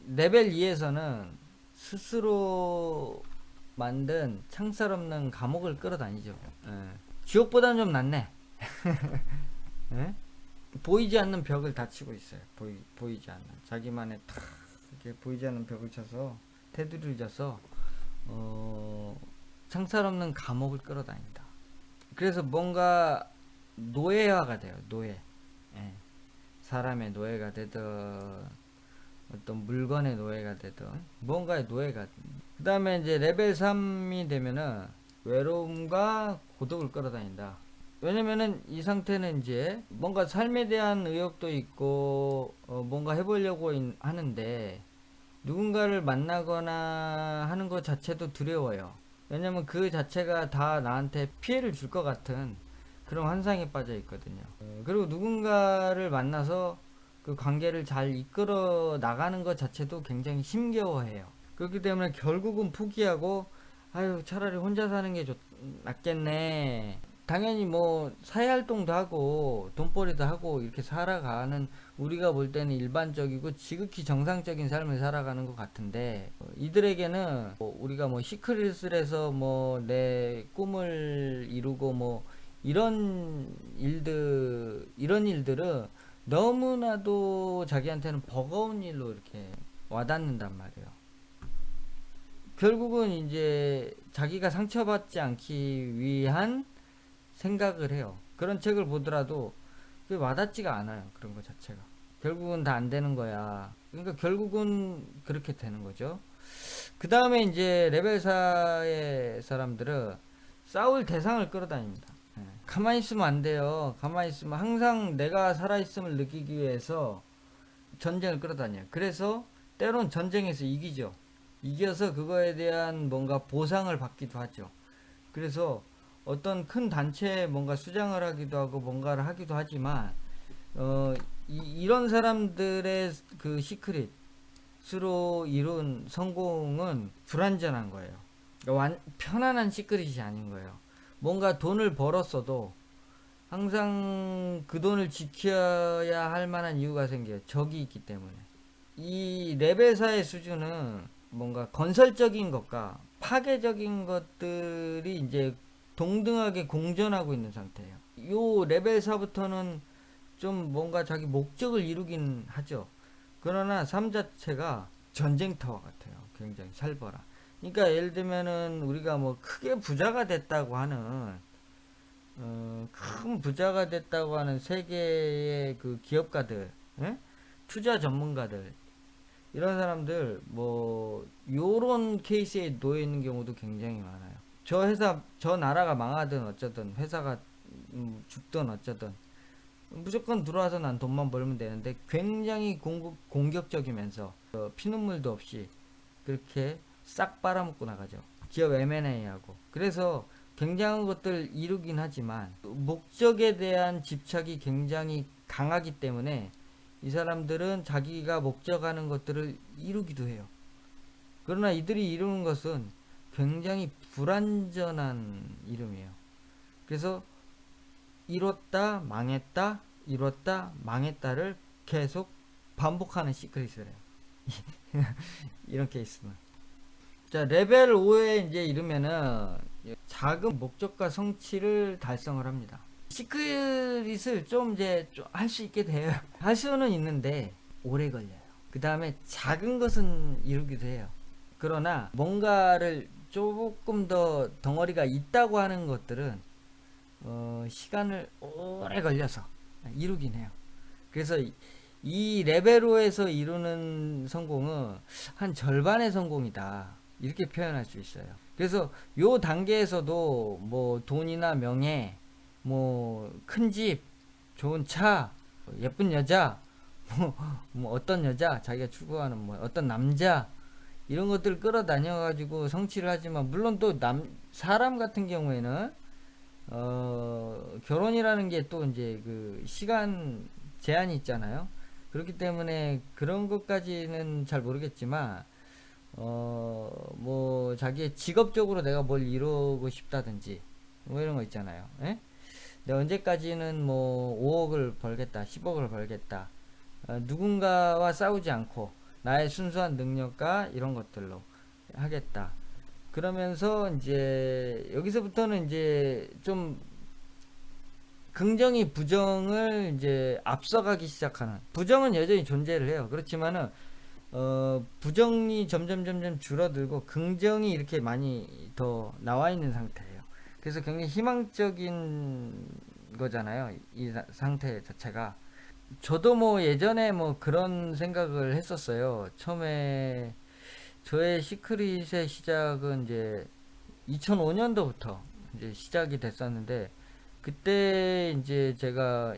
레벨 2에서는 스스로 만든 창살 없는 감옥을 끌어다니죠. 지옥보다는 좀 낫네. 예? 보이지 않는 벽을 다 치고 있어요. 보이지 않는 자기만의 탁 이렇게 보이지 않는 벽을 쳐서 테두리를 져서 창살 없는 감옥을 끌어다닌다. 그래서 뭔가 노예화가 돼요. 노예. 예. 사람의 노예가 되든 어떤 물건의 노예가 되든 뭔가의 노예가. 그 다음에 이제 레벨 3이 되면은 외로움과 고독을 끌어다닌다. 왜냐면은 이 상태는 이제 뭔가 삶에 대한 의욕도 있고 뭔가 해보려고 하는데 누군가를 만나거나 하는 것 자체도 두려워요. 왜냐면 그 자체가 다 나한테 피해를 줄 것 같은 그런 환상에 빠져 있거든요. 그리고 누군가를 만나서 그 관계를 잘 이끌어 나가는 것 자체도 굉장히 힘겨워해요. 그렇기 때문에 결국은 포기하고 아유 차라리 혼자 사는 게 낫겠네. 당연히 뭐 사회활동도 하고 돈벌이도 하고 이렇게 살아가는 우리가 볼 때는 일반적이고 지극히 정상적인 삶을 살아가는 것 같은데 이들에게는 우리가 뭐 시크릿을 해서 뭐 내 꿈을 이루고 뭐 이런 일들은 너무나도 자기한테는 버거운 일로 이렇게 와닿는단 말이에요. 결국은 이제 자기가 상처받지 않기 위한 생각을 해요. 그런 책을 보더라도 와닿지가 않아요. 그런 것 자체가. 결국은 다 안 되는 거야. 그러니까 결국은 그렇게 되는 거죠. 그 다음에 이제 레벨 4의 사람들은 싸울 대상을 끌어다닙니다. 가만히 있으면 안 돼요. 가만히 있으면 항상 내가 살아있음을 느끼기 위해서 전쟁을 끌어다녀요. 그래서 때론 전쟁에서 이기죠. 이겨서 그거에 대한 뭔가 보상을 받기도 하죠. 그래서 어떤 큰 단체에 뭔가 수장을 하기도 하고 뭔가를 하기도 하지만 이런 사람들의 그 시크릿으로 이룬 성공은 불완전한 거예요. 편안한 시크릿이 아닌 거예요. 뭔가 돈을 벌었어도 항상 그 돈을 지켜야 할 만한 이유가 생겨요. 적이 있기 때문에. 이 레벨사의 수준은 뭔가 건설적인 것과 파괴적인 것들이 이제 동등하게 공존하고 있는 상태예요. 요 레벨 4부터는 좀 뭔가 자기 목적을 이루긴 하죠. 그러나 삶 자체가 전쟁터와 같아요. 굉장히 살벌한. 그러니까 예를 들면은 우리가 뭐 크게 부자가 됐다고 하는 큰 부자가 됐다고 하는 세계의 그 기업가들, 예? 투자 전문가들 이런 사람들 뭐 요런 케이스에 놓여 있는 경우도 굉장히 많아요. 저 나라가 망하든 어쩌든 회사가 죽든 어쩌든 무조건 들어와서 난 돈만 벌면 되는데 굉장히 공격적이면서 피눈물도 없이 그렇게 싹 빨아먹고 나가죠. 기업 M&A하고. 그래서 굉장한 것들 이루긴 하지만 목적에 대한 집착이 굉장히 강하기 때문에 이 사람들은 자기가 목적하는 것들을 이루기도 해요. 그러나 이들이 이루는 것은 굉장히 불완전한 이름이에요. 그래서 이뤘다 망했다 이뤘다 망했다를 계속 반복하는 시크릿을 해요. 이런 케이스는. 자, 레벨 5에 이제 이르면은 작은 목적과 성취를 달성을 합니다. 시크릿을 좀 이제 할 수 있게 돼요. 할 수는 있는데 오래 걸려요. 그 다음에 작은 것은 이루기도 해요. 그러나 뭔가를 조금 더 덩어리가 있다고 하는 것들은 시간을 오래 걸려서 이루긴 해요. 그래서 이 레벨 5에서 이루는 성공은 한 절반의 성공이다, 이렇게 표현할 수 있어요. 그래서 요 단계에서도 뭐 돈이나 명예, 뭐 큰 집, 좋은 차, 예쁜 여자, 뭐 어떤 여자, 자기가 추구하는 뭐 어떤 남자, 이런 것들 끌어다녀 가지고 성취를 하지만, 물론 또 사람 같은 경우에는 결혼이라는 게 또 이제 그 시간 제한이 있잖아요. 그렇기 때문에 그런 것까지는 잘 모르겠지만, 뭐 자기의 직업적으로 내가 뭘 이루고 싶다든지 뭐 이런 거 있잖아요. 예? 내가 언제까지는 뭐 5억을 벌겠다, 10억을 벌겠다, 누군가와 싸우지 않고 나의 순수한 능력과 이런 것들로 하겠다. 그러면서 이제 여기서부터는 이제 좀 긍정이 부정을 이제 앞서가기 시작하는, 부정은 여전히 존재를 해요. 그렇지만은 부정이 점점 줄어들고 긍정이 이렇게 많이 더 나와 있는 상태예요. 그래서 굉장히 희망적인 거잖아요, 이 상태 자체가. 저도 뭐 예전에 뭐 그런 생각을 했었어요. 처음에 저의 시크릿의 시작은 이제 2005년도부터 이제 시작이 됐었는데, 그때 이제 제가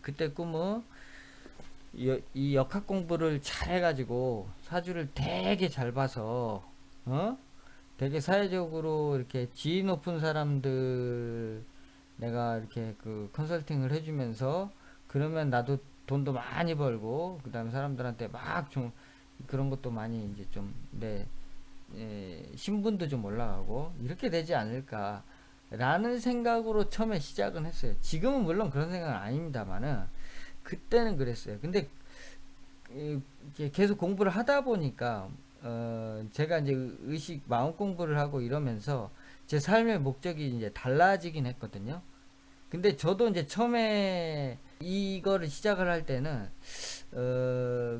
그때 꿈은 이 역학 공부를 잘 해가지고 사주를 되게 잘 봐서, 되게 사회적으로 이렇게 지위 높은 사람들 내가 이렇게 그 컨설팅을 해주면서, 그러면 나도 돈도 많이 벌고 그 다음에 사람들한테 막 좀 그런 것도 많이 이제 좀 내 신분도 좀 올라가고 이렇게 되지 않을까 라는 생각으로 처음에 시작은 했어요. 지금은 물론 그런 생각은 아닙니다만은 그때는 그랬어요. 근데 이렇게 계속 공부를 하다 보니까 제가 이제 의식 마음 공부를 하고 이러면서 제 삶의 목적이 이제 달라지긴 했거든요. 근데 저도 이제 처음에 이거를 시작을 할 때는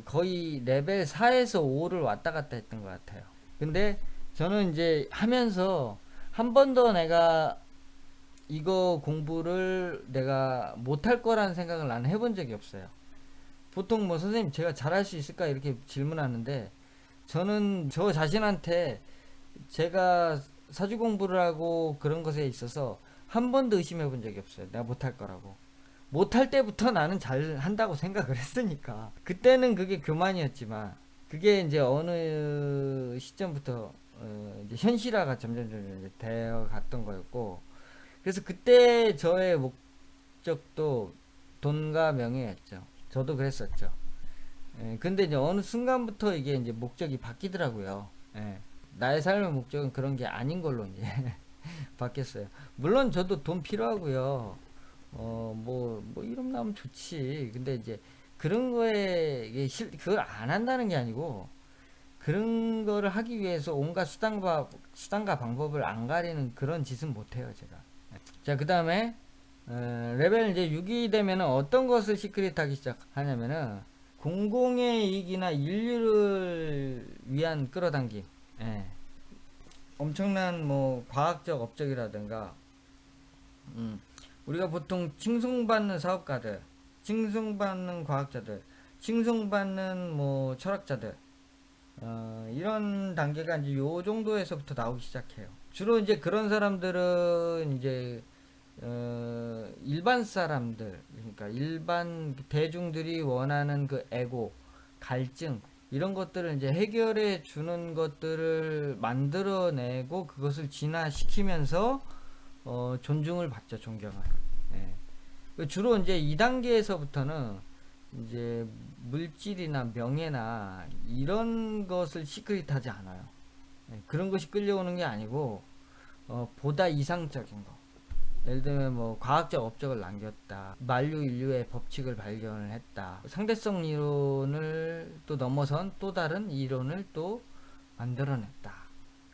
거의 레벨 4에서 5를 왔다 갔다 했던 것 같아요. 근데 저는 이제 하면서 한 번도 내가 이거 공부를 내가 못할 거라는 생각을 나는 해본 적이 없어요. 보통 뭐 선생님 제가 잘할 수 있을까 이렇게 질문하는데, 저는 저 자신한테 제가 사주 공부를 하고 그런 것에 있어서 한 번도 의심해 본 적이 없어요. 내가 못할 거라고. 못할 때부터 나는 잘 한다고 생각을 했으니까. 그때는 그게 교만이었지만, 그게 이제 어느 시점부터 이제 현실화가 점점 이제 되어 갔던 거였고, 그래서 그때 저의 목적도 돈과 명예였죠. 저도 그랬었죠. 근데 이제 어느 순간부터 이게 이제 목적이 바뀌더라고요. 나의 삶의 목적은 그런 게 아닌 걸로 이제 바뀌었어요. 물론 저도 돈 필요하고요. 뭐 이름 나오면 좋지. 근데 이제 그런 거에 그걸 안 한다는 게 아니고, 그런 거를 하기 위해서 온갖 수단과 방법을 안 가리는 그런 짓은 못 해요, 제가. 자, 그 다음에 레벨 이제 6이 되면은 어떤 것을 시크릿 하기 시작하냐면은 공공의 이익이나 인류를 위한 끌어당김. 예. 엄청난 뭐 과학적 업적이라든가, 우리가 보통 칭송받는 사업가들, 칭송받는 과학자들, 칭송받는 뭐 철학자들, 이런 단계가 이제 요 정도에서부터 나오기 시작해요. 주로 이제 그런 사람들은 이제 일반 사람들, 그러니까 일반 대중들이 원하는 그 에고, 갈증, 이런 것들을 이제 해결해 주는 것들을 만들어내고 그것을 진화시키면서 존중을 받죠, 존경을. 예. 주로 이제 2단계에서부터는 이제 물질이나 명예나 이런 것을 시크릿하지 않아요. 예. 그런 것이 끌려오는 게 아니고 보다 이상적인 거. 예를 들면 뭐 과학적 업적을 남겼다, 만류 인류의 법칙을 발견을 했다, 상대성 이론을 또 넘어선 또 다른 이론을 또 만들어냈다.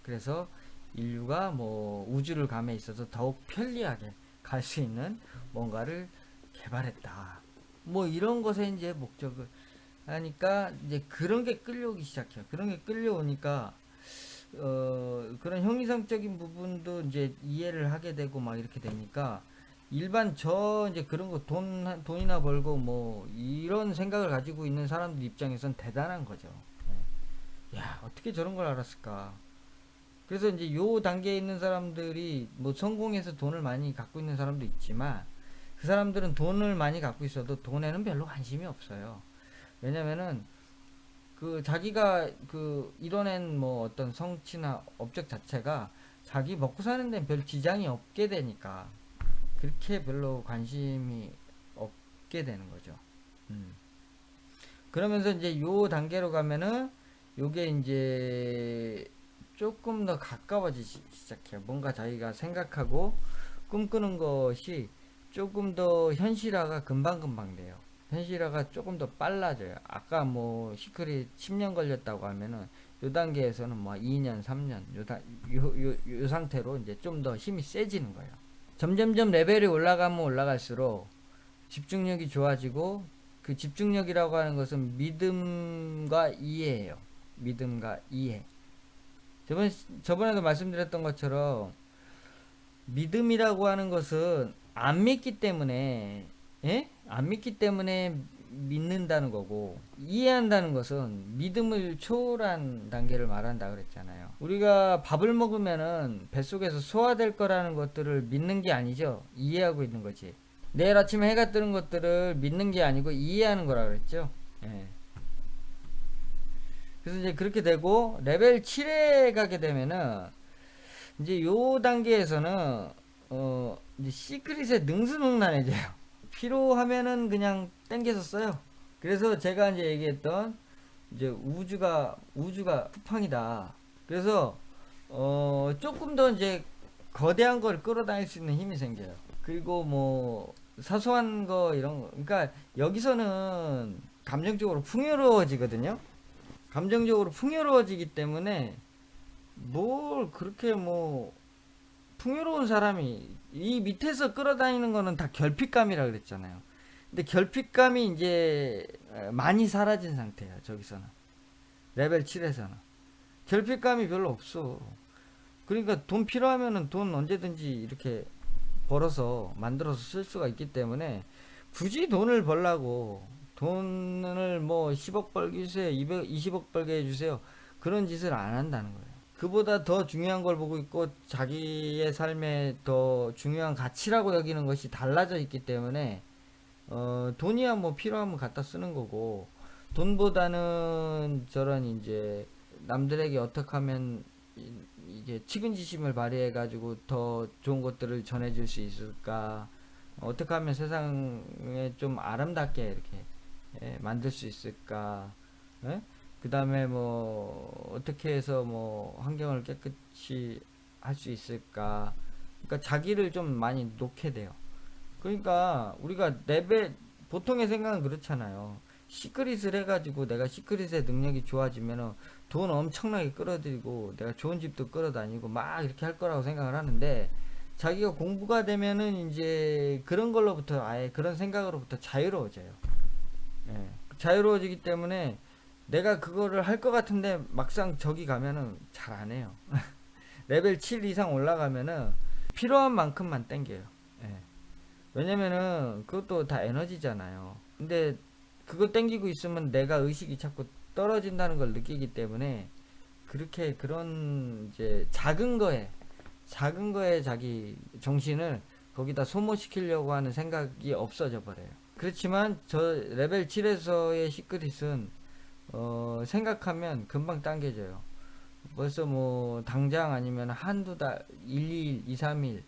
그래서 인류가 뭐 우주를 감에 있어서 더욱 편리하게 갈 수 있는 뭔가를 개발했다. 뭐 이런 것에 이제 목적을 하니까 이제 그런 게 끌려오기 시작해요. 그런 게 끌려오니까 그런 형이상적인 부분도 이제 이해를 하게 되고 막 이렇게 되니까 일반 저 이제 그런 거 돈이나 벌고 뭐 이런 생각을 가지고 있는 사람들 입장에선 대단한 거죠. 야, 어떻게 저런 걸 알았을까? 그래서 이제 요 단계에 있는 사람들이 뭐 성공해서 돈을 많이 갖고 있는 사람도 있지만 그 사람들은 돈을 많이 갖고 있어도 돈에는 별로 관심이 없어요. 왜냐면은 그 자기가 그 이뤄낸 뭐 어떤 성취나 업적 자체가 자기 먹고 사는 데는 별 지장이 없게 되니까 그렇게 별로 관심이 없게 되는 거죠. 음. 그러면서 이제 요 단계로 가면은 요게 이제 조금 더 가까워지기 시작해요. 뭔가 자기가 생각하고 꿈꾸는 것이 조금 더 현실화가 금방금방 돼요. 현실화가 조금 더 빨라져요. 아까 뭐 시크릿 10년 걸렸다고 하면은 요 단계에서는 뭐 2년, 3년 요 상태로 이제 좀 더 힘이 세지는 거예요. 점점점 레벨이 올라가면 올라갈수록 집중력이 좋아지고 그 집중력이라고 하는 것은 믿음과 이해예요. 믿음과 이해. 저번에도 말씀드렸던 것처럼 믿음이라고 하는 것은 안 믿기 때문에, 예? 안 믿기 때문에 믿는다는 거고, 이해한다는 것은 믿음을 초월한 단계를 말한다 그랬잖아요. 우리가 밥을 먹으면은 뱃속에서 소화될 거라는 것들을 믿는 게 아니죠. 이해하고 있는 거지. 내일 아침에 해가 뜨는 것들을 믿는 게 아니고 이해하는 거라 그랬죠. 예. 그래서 이제 그렇게 되고, 레벨 7에 가게 되면은, 이제 요 단계에서는 이제 시크릿에 능수능란해져요. 필요하면은 그냥 땡겨서 써요. 그래서 제가 이제 얘기했던 이제 우주가 쿠팡이다. 그래서 조금 더 이제 거대한 걸 끌어다닐 수 있는 힘이 생겨요. 그리고 뭐 사소한 거 이런 거, 그러니까 여기서는 감정적으로 풍요로워지거든요. 감정적으로 풍요로워지기 때문에 뭘 그렇게 뭐 풍요로운 사람이 이 밑에서 끌어다니는 거는 다 결핍감이라 그랬잖아요. 근데 결핍감이 이제 많이 사라진 상태예요. 저기서는 레벨 7에서는 결핍감이 별로 없어. 그러니까 돈 필요하면은 돈 언제든지 이렇게 벌어서 만들어서 쓸 수가 있기 때문에 굳이 돈을 벌라고 돈을 뭐 10억 벌게 해주세요, 20억 벌게 해주세요, 그런 짓을 안 한다는 거예요. 그보다 더 중요한 걸 보고 있고 자기의 삶에 더 중요한 가치라고 여기는 것이 달라져 있기 때문에 돈이야 뭐 필요하면 갖다 쓰는 거고, 돈보다는 저런 이제 남들에게 어떻게 하면 이게 측은지심을 발휘해 가지고 더 좋은 것들을 전해줄 수 있을까, 어떻게 하면 세상에 좀 아름답게 이렇게 만들 수 있을까, 그 다음에 뭐 어떻게 해서 뭐 환경을 깨끗이 할 수 있을까. 그러니까 자기를 좀 많이 놓게 돼요. 그러니까 우리가 레벨 보통의 생각은 그렇잖아요. 시크릿을 해가지고 내가 시크릿의 능력이 좋아지면은 돈 엄청나게 끌어들이고 내가 좋은 집도 끌어다니고 막 이렇게 할 거라고 생각을 하는데, 자기가 공부가 되면은 이제 그런 걸로부터 아예 그런 생각으로부터 자유로워져요. 예. 자유로워지기 때문에 내가 그거를 할 것 같은데 막상 저기 가면은 잘 안 해요. 레벨 7 이상 올라가면은 필요한 만큼만 땡겨요. 예. 왜냐면은 그것도 다 에너지잖아요. 근데 그걸 땡기고 있으면 내가 의식이 자꾸 떨어진다는 걸 느끼기 때문에 그렇게 그런 이제 작은 거에 자기 정신을 거기다 소모시키려고 하는 생각이 없어져 버려요. 그렇지만 저 레벨 7에서의 시크릿은 생각하면 금방 당겨져요. 벌써 뭐 당장 아니면 한두 달, 1, 2일, 2, 3일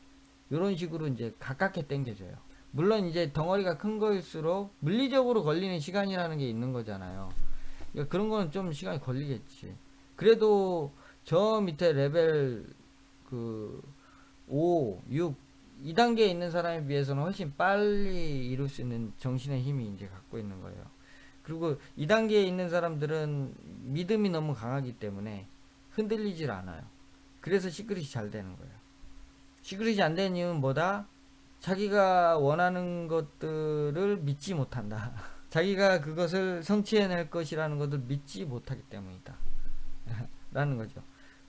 이런 식으로 이제 가깝게 당겨져요. 물론 이제 덩어리가 큰 거일수록 물리적으로 걸리는 시간이라는 게 있는 거잖아요. 그러니까 그런 거는 좀 시간이 걸리겠지. 그래도 저 밑에 레벨 그 5, 6, 2단계에 있는 사람에 비해서는 훨씬 빨리 이룰 수 있는 정신의 힘이 이제 갖고 있는 거예요. 그리고 2단계에 있는 사람들은 믿음이 너무 강하기 때문에 흔들리질 않아요. 그래서 시크릿이 잘 되는 거예요. 시크릿이 안 되는 이유는 뭐다? 자기가 원하는 것들을 믿지 못한다. 자기가 그것을 성취해낼 것이라는 것을 믿지 못하기 때문이다. 라는 거죠.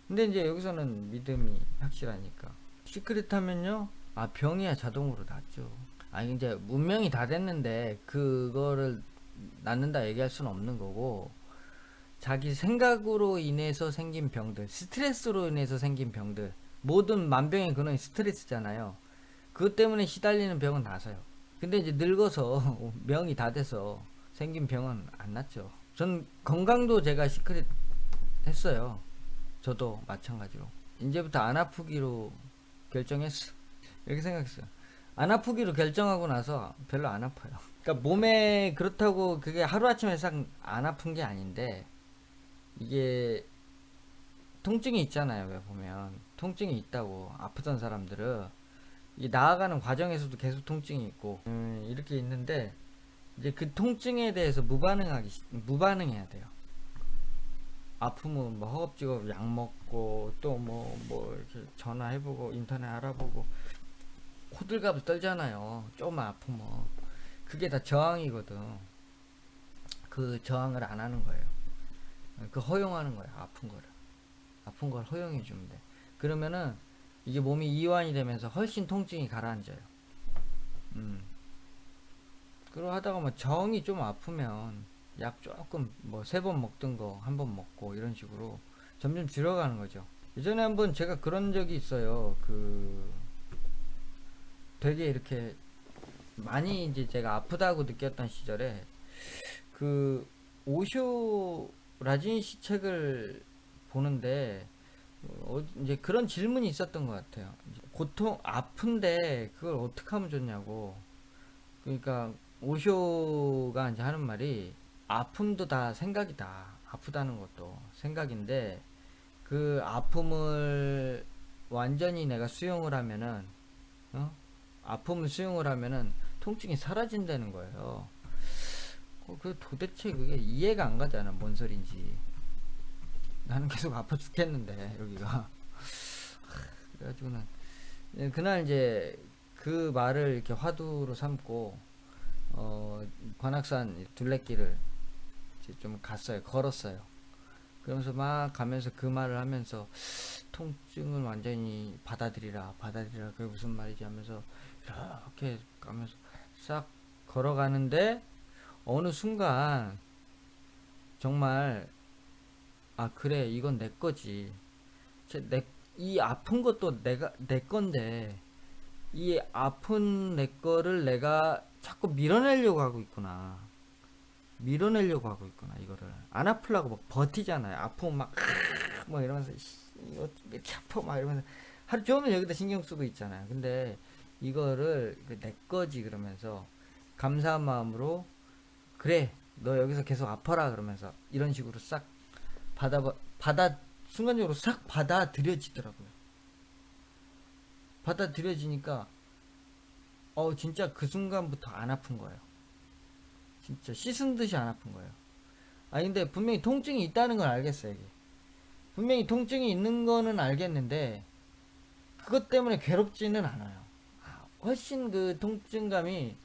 근데 이제 여기서는 믿음이 확실하니까. 시크릿 하면요, 아, 병이야 자동으로 낫죠. 아니, 이제 문명이 다 됐는데, 그거를 낫는다 얘기할 수는 없는 거고, 자기 생각으로 인해서 생긴 병들, 스트레스로 인해서 생긴 병들, 모든 만병의 근원이 스트레스잖아요. 그것 때문에 시달리는 병은 나서요. 근데 이제 늙어서 명이 다 돼서 생긴 병은 안 낫죠. 전 건강도 제가 시크릿 했어요. 저도 마찬가지로. 이제부터 안 아프기로 결정했어. 이렇게 생각했어요. 안 아프기로 결정하고 나서 별로 안 아파요. 그러니까 몸에 그렇다고 그게 하루아침에 싹 안 아픈 게 아닌데, 이게 통증이 있잖아요. 왜 보면 통증이 있다고 아프던 사람들은 이 나아가는 과정에서도 계속 통증이 있고 이렇게 있는데, 이제 그 통증에 대해서 무반응해야 돼요. 아프면 뭐 허겁지겁 약 먹고 또 뭐 이렇게 전화해보고 인터넷 알아보고 호들갑을 떨잖아요. 조금만 아프면. 그게 다 저항이거든. 그 저항을 안 하는 거예요. 그 허용하는 거예요. 아픈 걸 허용해 주면 돼. 그러면은 이게 몸이 이완이 되면서 훨씬 통증이 가라앉아요. 그러고 하다가 뭐 정이 좀 아프면 약 조금 뭐 3번 먹던 거 1번 먹고 이런 식으로 점점 줄여가는 거죠. 예전에 한번 제가 그런 적이 있어요. 되게 이렇게 많이 이제 제가 아프다고 느꼈던 시절에 그 오쇼 라진시 책을 보는데 이제 그런 질문이 있었던 것 같아요. 고통 아픈데 그걸 어떻게 하면 좋냐고. 그러니까 오쇼가 이제 하는 말이, 아픔도 다 생각이다. 아프다는 것도 생각인데, 그 아픔을 완전히 내가 수용을 하면은, 아픔을 수용을 하면은 통증이 사라진다는 거예요. 그 도대체 그게 이해가 안 가잖아. 뭔 소린지. 나는 계속 아파 죽겠는데 여기가. 그래가지고는 그날 이제 그 말을 이렇게 화두로 삼고 관악산 둘레길을 이제 좀 갔어요. 걸었어요. 그러면서 막 가면서 그 말을 하면서 통증을 완전히 받아들이라 그게 무슨 말이지 하면서 이렇게 가면서 싹 걸어가는데, 어느 순간 정말, 아 그래 이건 내 거지. 이 아픈 것도 내 건데, 이 아픈 내 거를 내가 자꾸 밀어내려고 하고 있구나. 이거를 안 아프려고 막 버티잖아요. 아프면 막 뭐 이러면서 이거 왜 이렇게 아파 막 이러면서 하루 종일 여기다 신경 쓰고 있잖아요. 근데 이거를 내 거지 그러면서 감사한 마음으로, 그래 너 여기서 계속 아파라 그러면서 이런 식으로 싹 받아 순간적으로 싹 받아들여지더라고요. 받아들여지니까 진짜 그 순간부터 안 아픈 거예요. 진짜 씻은 듯이 안 아픈 거예요. 아 근데 분명히 통증이 있다는 걸 알겠어요. 이게 분명히 통증이 있는 거는 알겠는데 그것 때문에 괴롭지는 않아요. 훨씬 그 통증감이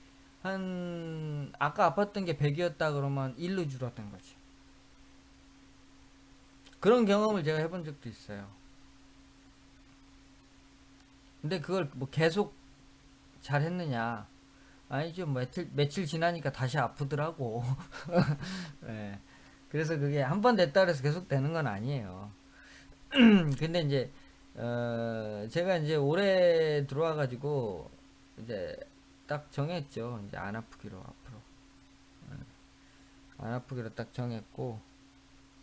한 아까 아팠던 게 100이었다 그러면 1로 줄었던 거지. 그런 경험을 제가 해본 적도 있어요. 근데 그걸 뭐 계속 잘 했느냐? 아니죠. 며칠 지나니까 다시 아프더라고. 네. 그래서 그게 한 번 됐다 그래서 계속 되는 건 아니에요. 근데 이제 제가 이제 올해 들어와 가지고 이제 딱 정했죠. 이제 안 아프기로 앞으로. 안 아프기로 딱 정했고,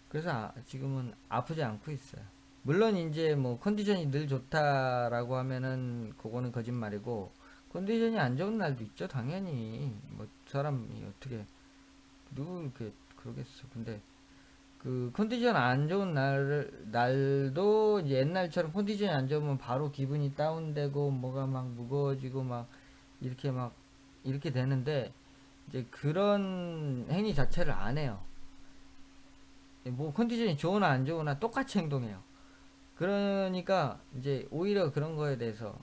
그래서 지금은 아프지 않고 있어요. 물론 이제 뭐 컨디션이 늘 좋다라고 하면은 그거는 거짓말이고, 컨디션이 안 좋은 날도 있죠. 당연히 뭐 사람이 어떻게 누구 이렇게 그러겠어. 근데 그 컨디션 안 좋은 날도 이제 옛날처럼 컨디션이 안 좋으면 바로 기분이 다운되고 뭐가 막 무거워지고 막 이렇게 되는데, 이제 그런 행위 자체를 안 해요. 뭐 컨디션이 좋으나 안 좋으나 똑같이 행동해요. 그러니까 이제 오히려 그런 거에 대해서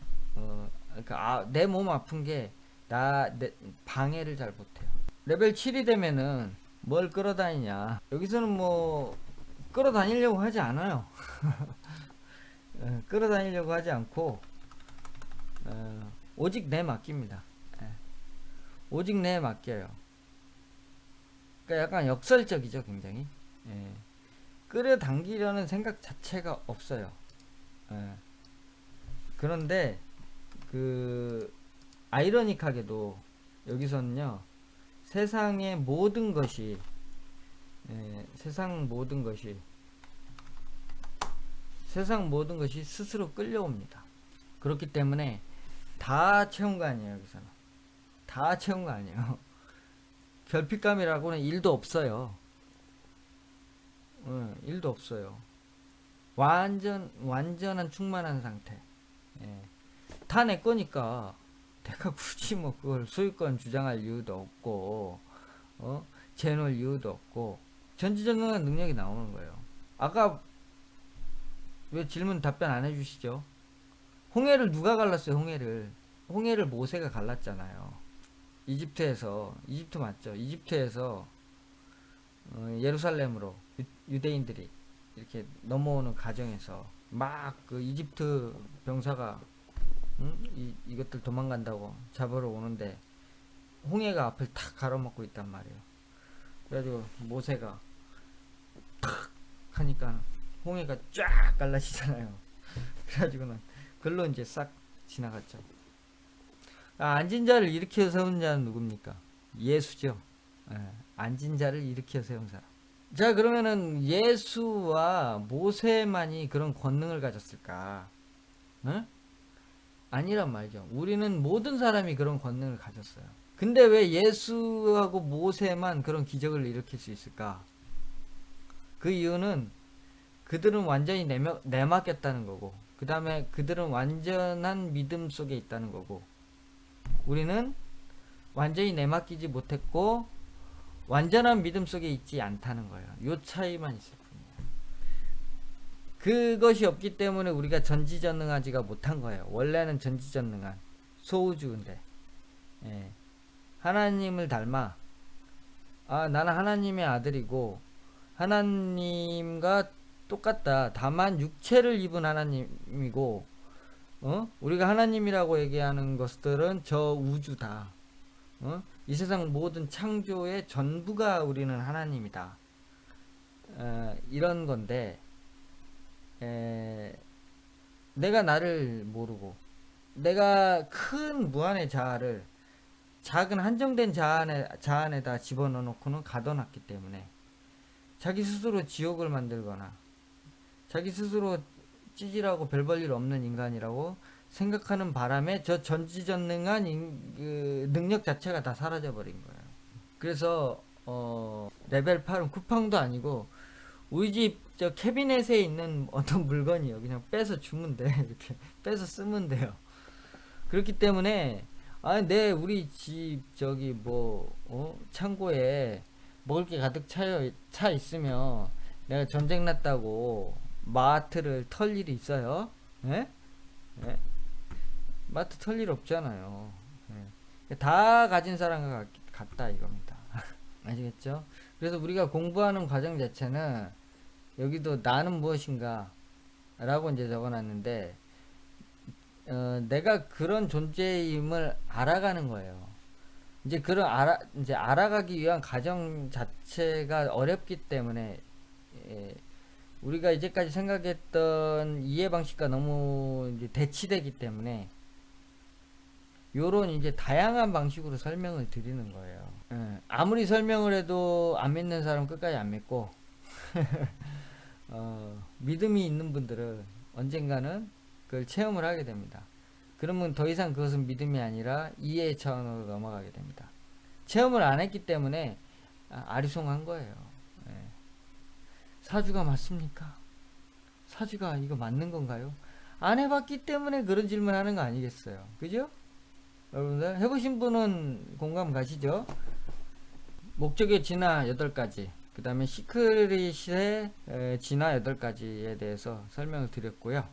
그러니까 내 몸 아픈 게 내 방해를 잘 못해요. 레벨 7이 되면은 뭘 끌어다니냐. 여기서는 뭐 끌어다니려고 하지 않아요. 끌어다니려고 하지 않고 오직 내 맡깁니다. 예, 오직 내 맡겨요. 그러니까 약간 역설적이죠, 굉장히. 예, 끌어당기려는 생각 자체가 없어요. 예, 그런데 그 아이러니하게도 여기서는요, 세상의 모든 것이 세상 모든 것이 스스로 끌려옵니다. 그렇기 때문에 다 채운 거 아니에요. 여기서는 다 채운 거 아니에요. 결핍감이라고는 일도 없어요. 일도 없어요. 완전한 충만한 상태. 예. 다 내 거니까 내가 굳이 뭐 그걸 소유권 주장할 이유도 없고, 재놓을 이유도 없고, 전지전능한 능력이 나오는 거예요. 아까 왜 질문 답변 안 해주시죠? 홍해를 누가 갈랐어요? 홍해를 모세가 갈랐잖아요. 이집트 맞죠? 이집트에서 예루살렘으로 유대인들이 이렇게 넘어오는 과정에서 막 그 이집트 병사가 이것들 도망간다고 잡으러 오는데 홍해가 앞을 탁 가로막고 있단 말이에요. 그래가지고 모세가 탁 하니까 홍해가 쫙 갈라지잖아요. 그래가지고는 글로 이제 싹 지나갔죠. 앉은 자를 일으켜 세운 자는 누굽니까? 예수죠. 예, 앉은 자를 일으켜 세운 사람. 자, 그러면은 예수와 모세만이 그런 권능을 가졌을까? 응? 아니란 말이죠. 우리는 모든 사람이 그런 권능을 가졌어요. 근데 왜 예수하고 모세만 그런 기적을 일으킬 수 있을까? 그 이유는 그들은 완전히 내맡겼다는 거고, 그 다음에 그들은 완전한 믿음 속에 있다는 거고, 우리는 완전히 내맡기지 못했고 완전한 믿음 속에 있지 않다는 거예요. 요 차이만 있을 뿐이에요. 그것이 없기 때문에 우리가 전지전능하지가 못한 거예요. 원래는 전지전능한 소우주인데, 예. 하나님을 닮아, 나는 하나님의 아들이고 하나님과 똑같다. 다만 육체를 입은 하나님이고, 우리가 하나님이라고 얘기하는 것들은 저 우주다. 이 세상 모든 창조의 전부가 우리는 하나님이다. 이런 건데, 내가 나를 모르고, 내가 큰 무한의 자아를 작은 한정된 자안에다 집어넣어 놓고는 가둬놨기 때문에 자기 스스로 지옥을 만들거나 자기 스스로 찌질하고 별 볼 일 없는 인간이라고 생각하는 바람에 저 전지전능한 그 능력 자체가 다 사라져 버린 거예요. 그래서 레벨 8은 쿠팡도 아니고 우리 집 저 캐비넷에 있는 어떤 물건이요. 그냥 빼서 주면 돼. 이렇게 빼서 쓰면 돼요. 그렇기 때문에 우리 집 저기 창고에 먹을 게 가득 차 있으면 내가 전쟁 났다고 마트를 털 일이 있어요? 예? 예? 마트 털 일 없잖아요. 예. 다 가진 사람과 같다 이겁니다. 아시겠죠? 그래서 우리가 공부하는 과정 자체는 여기도 나는 무엇인가 라고 이제 적어놨는데 내가 그런 존재임을 알아가는 거예요. 이제 이제 알아가기 위한 과정 자체가 어렵기 때문에 우리가 이제까지 생각했던 이해 방식과 너무 이제 대치되기 때문에 요런 이제 다양한 방식으로 설명을 드리는 거예요. 아무리 설명을 해도 안 믿는 사람 끝까지 안 믿고 믿음이 있는 분들은 언젠가는 그걸 체험을 하게 됩니다. 그러면 더 이상 그것은 믿음이 아니라 이해 차원으로 넘어가게 됩니다. 체험을 안 했기 때문에 아리송한 거예요. 사주가 맞습니까? 사주가 이거 맞는 건가요? 안 해봤기 때문에 그런 질문 하는 거 아니겠어요? 그죠? 여러분들 해보신 분은 공감 가시죠? 목적의 진화 8가지, 그 다음에 시크릿의 진화 8가지에 대해서 설명을 드렸고요.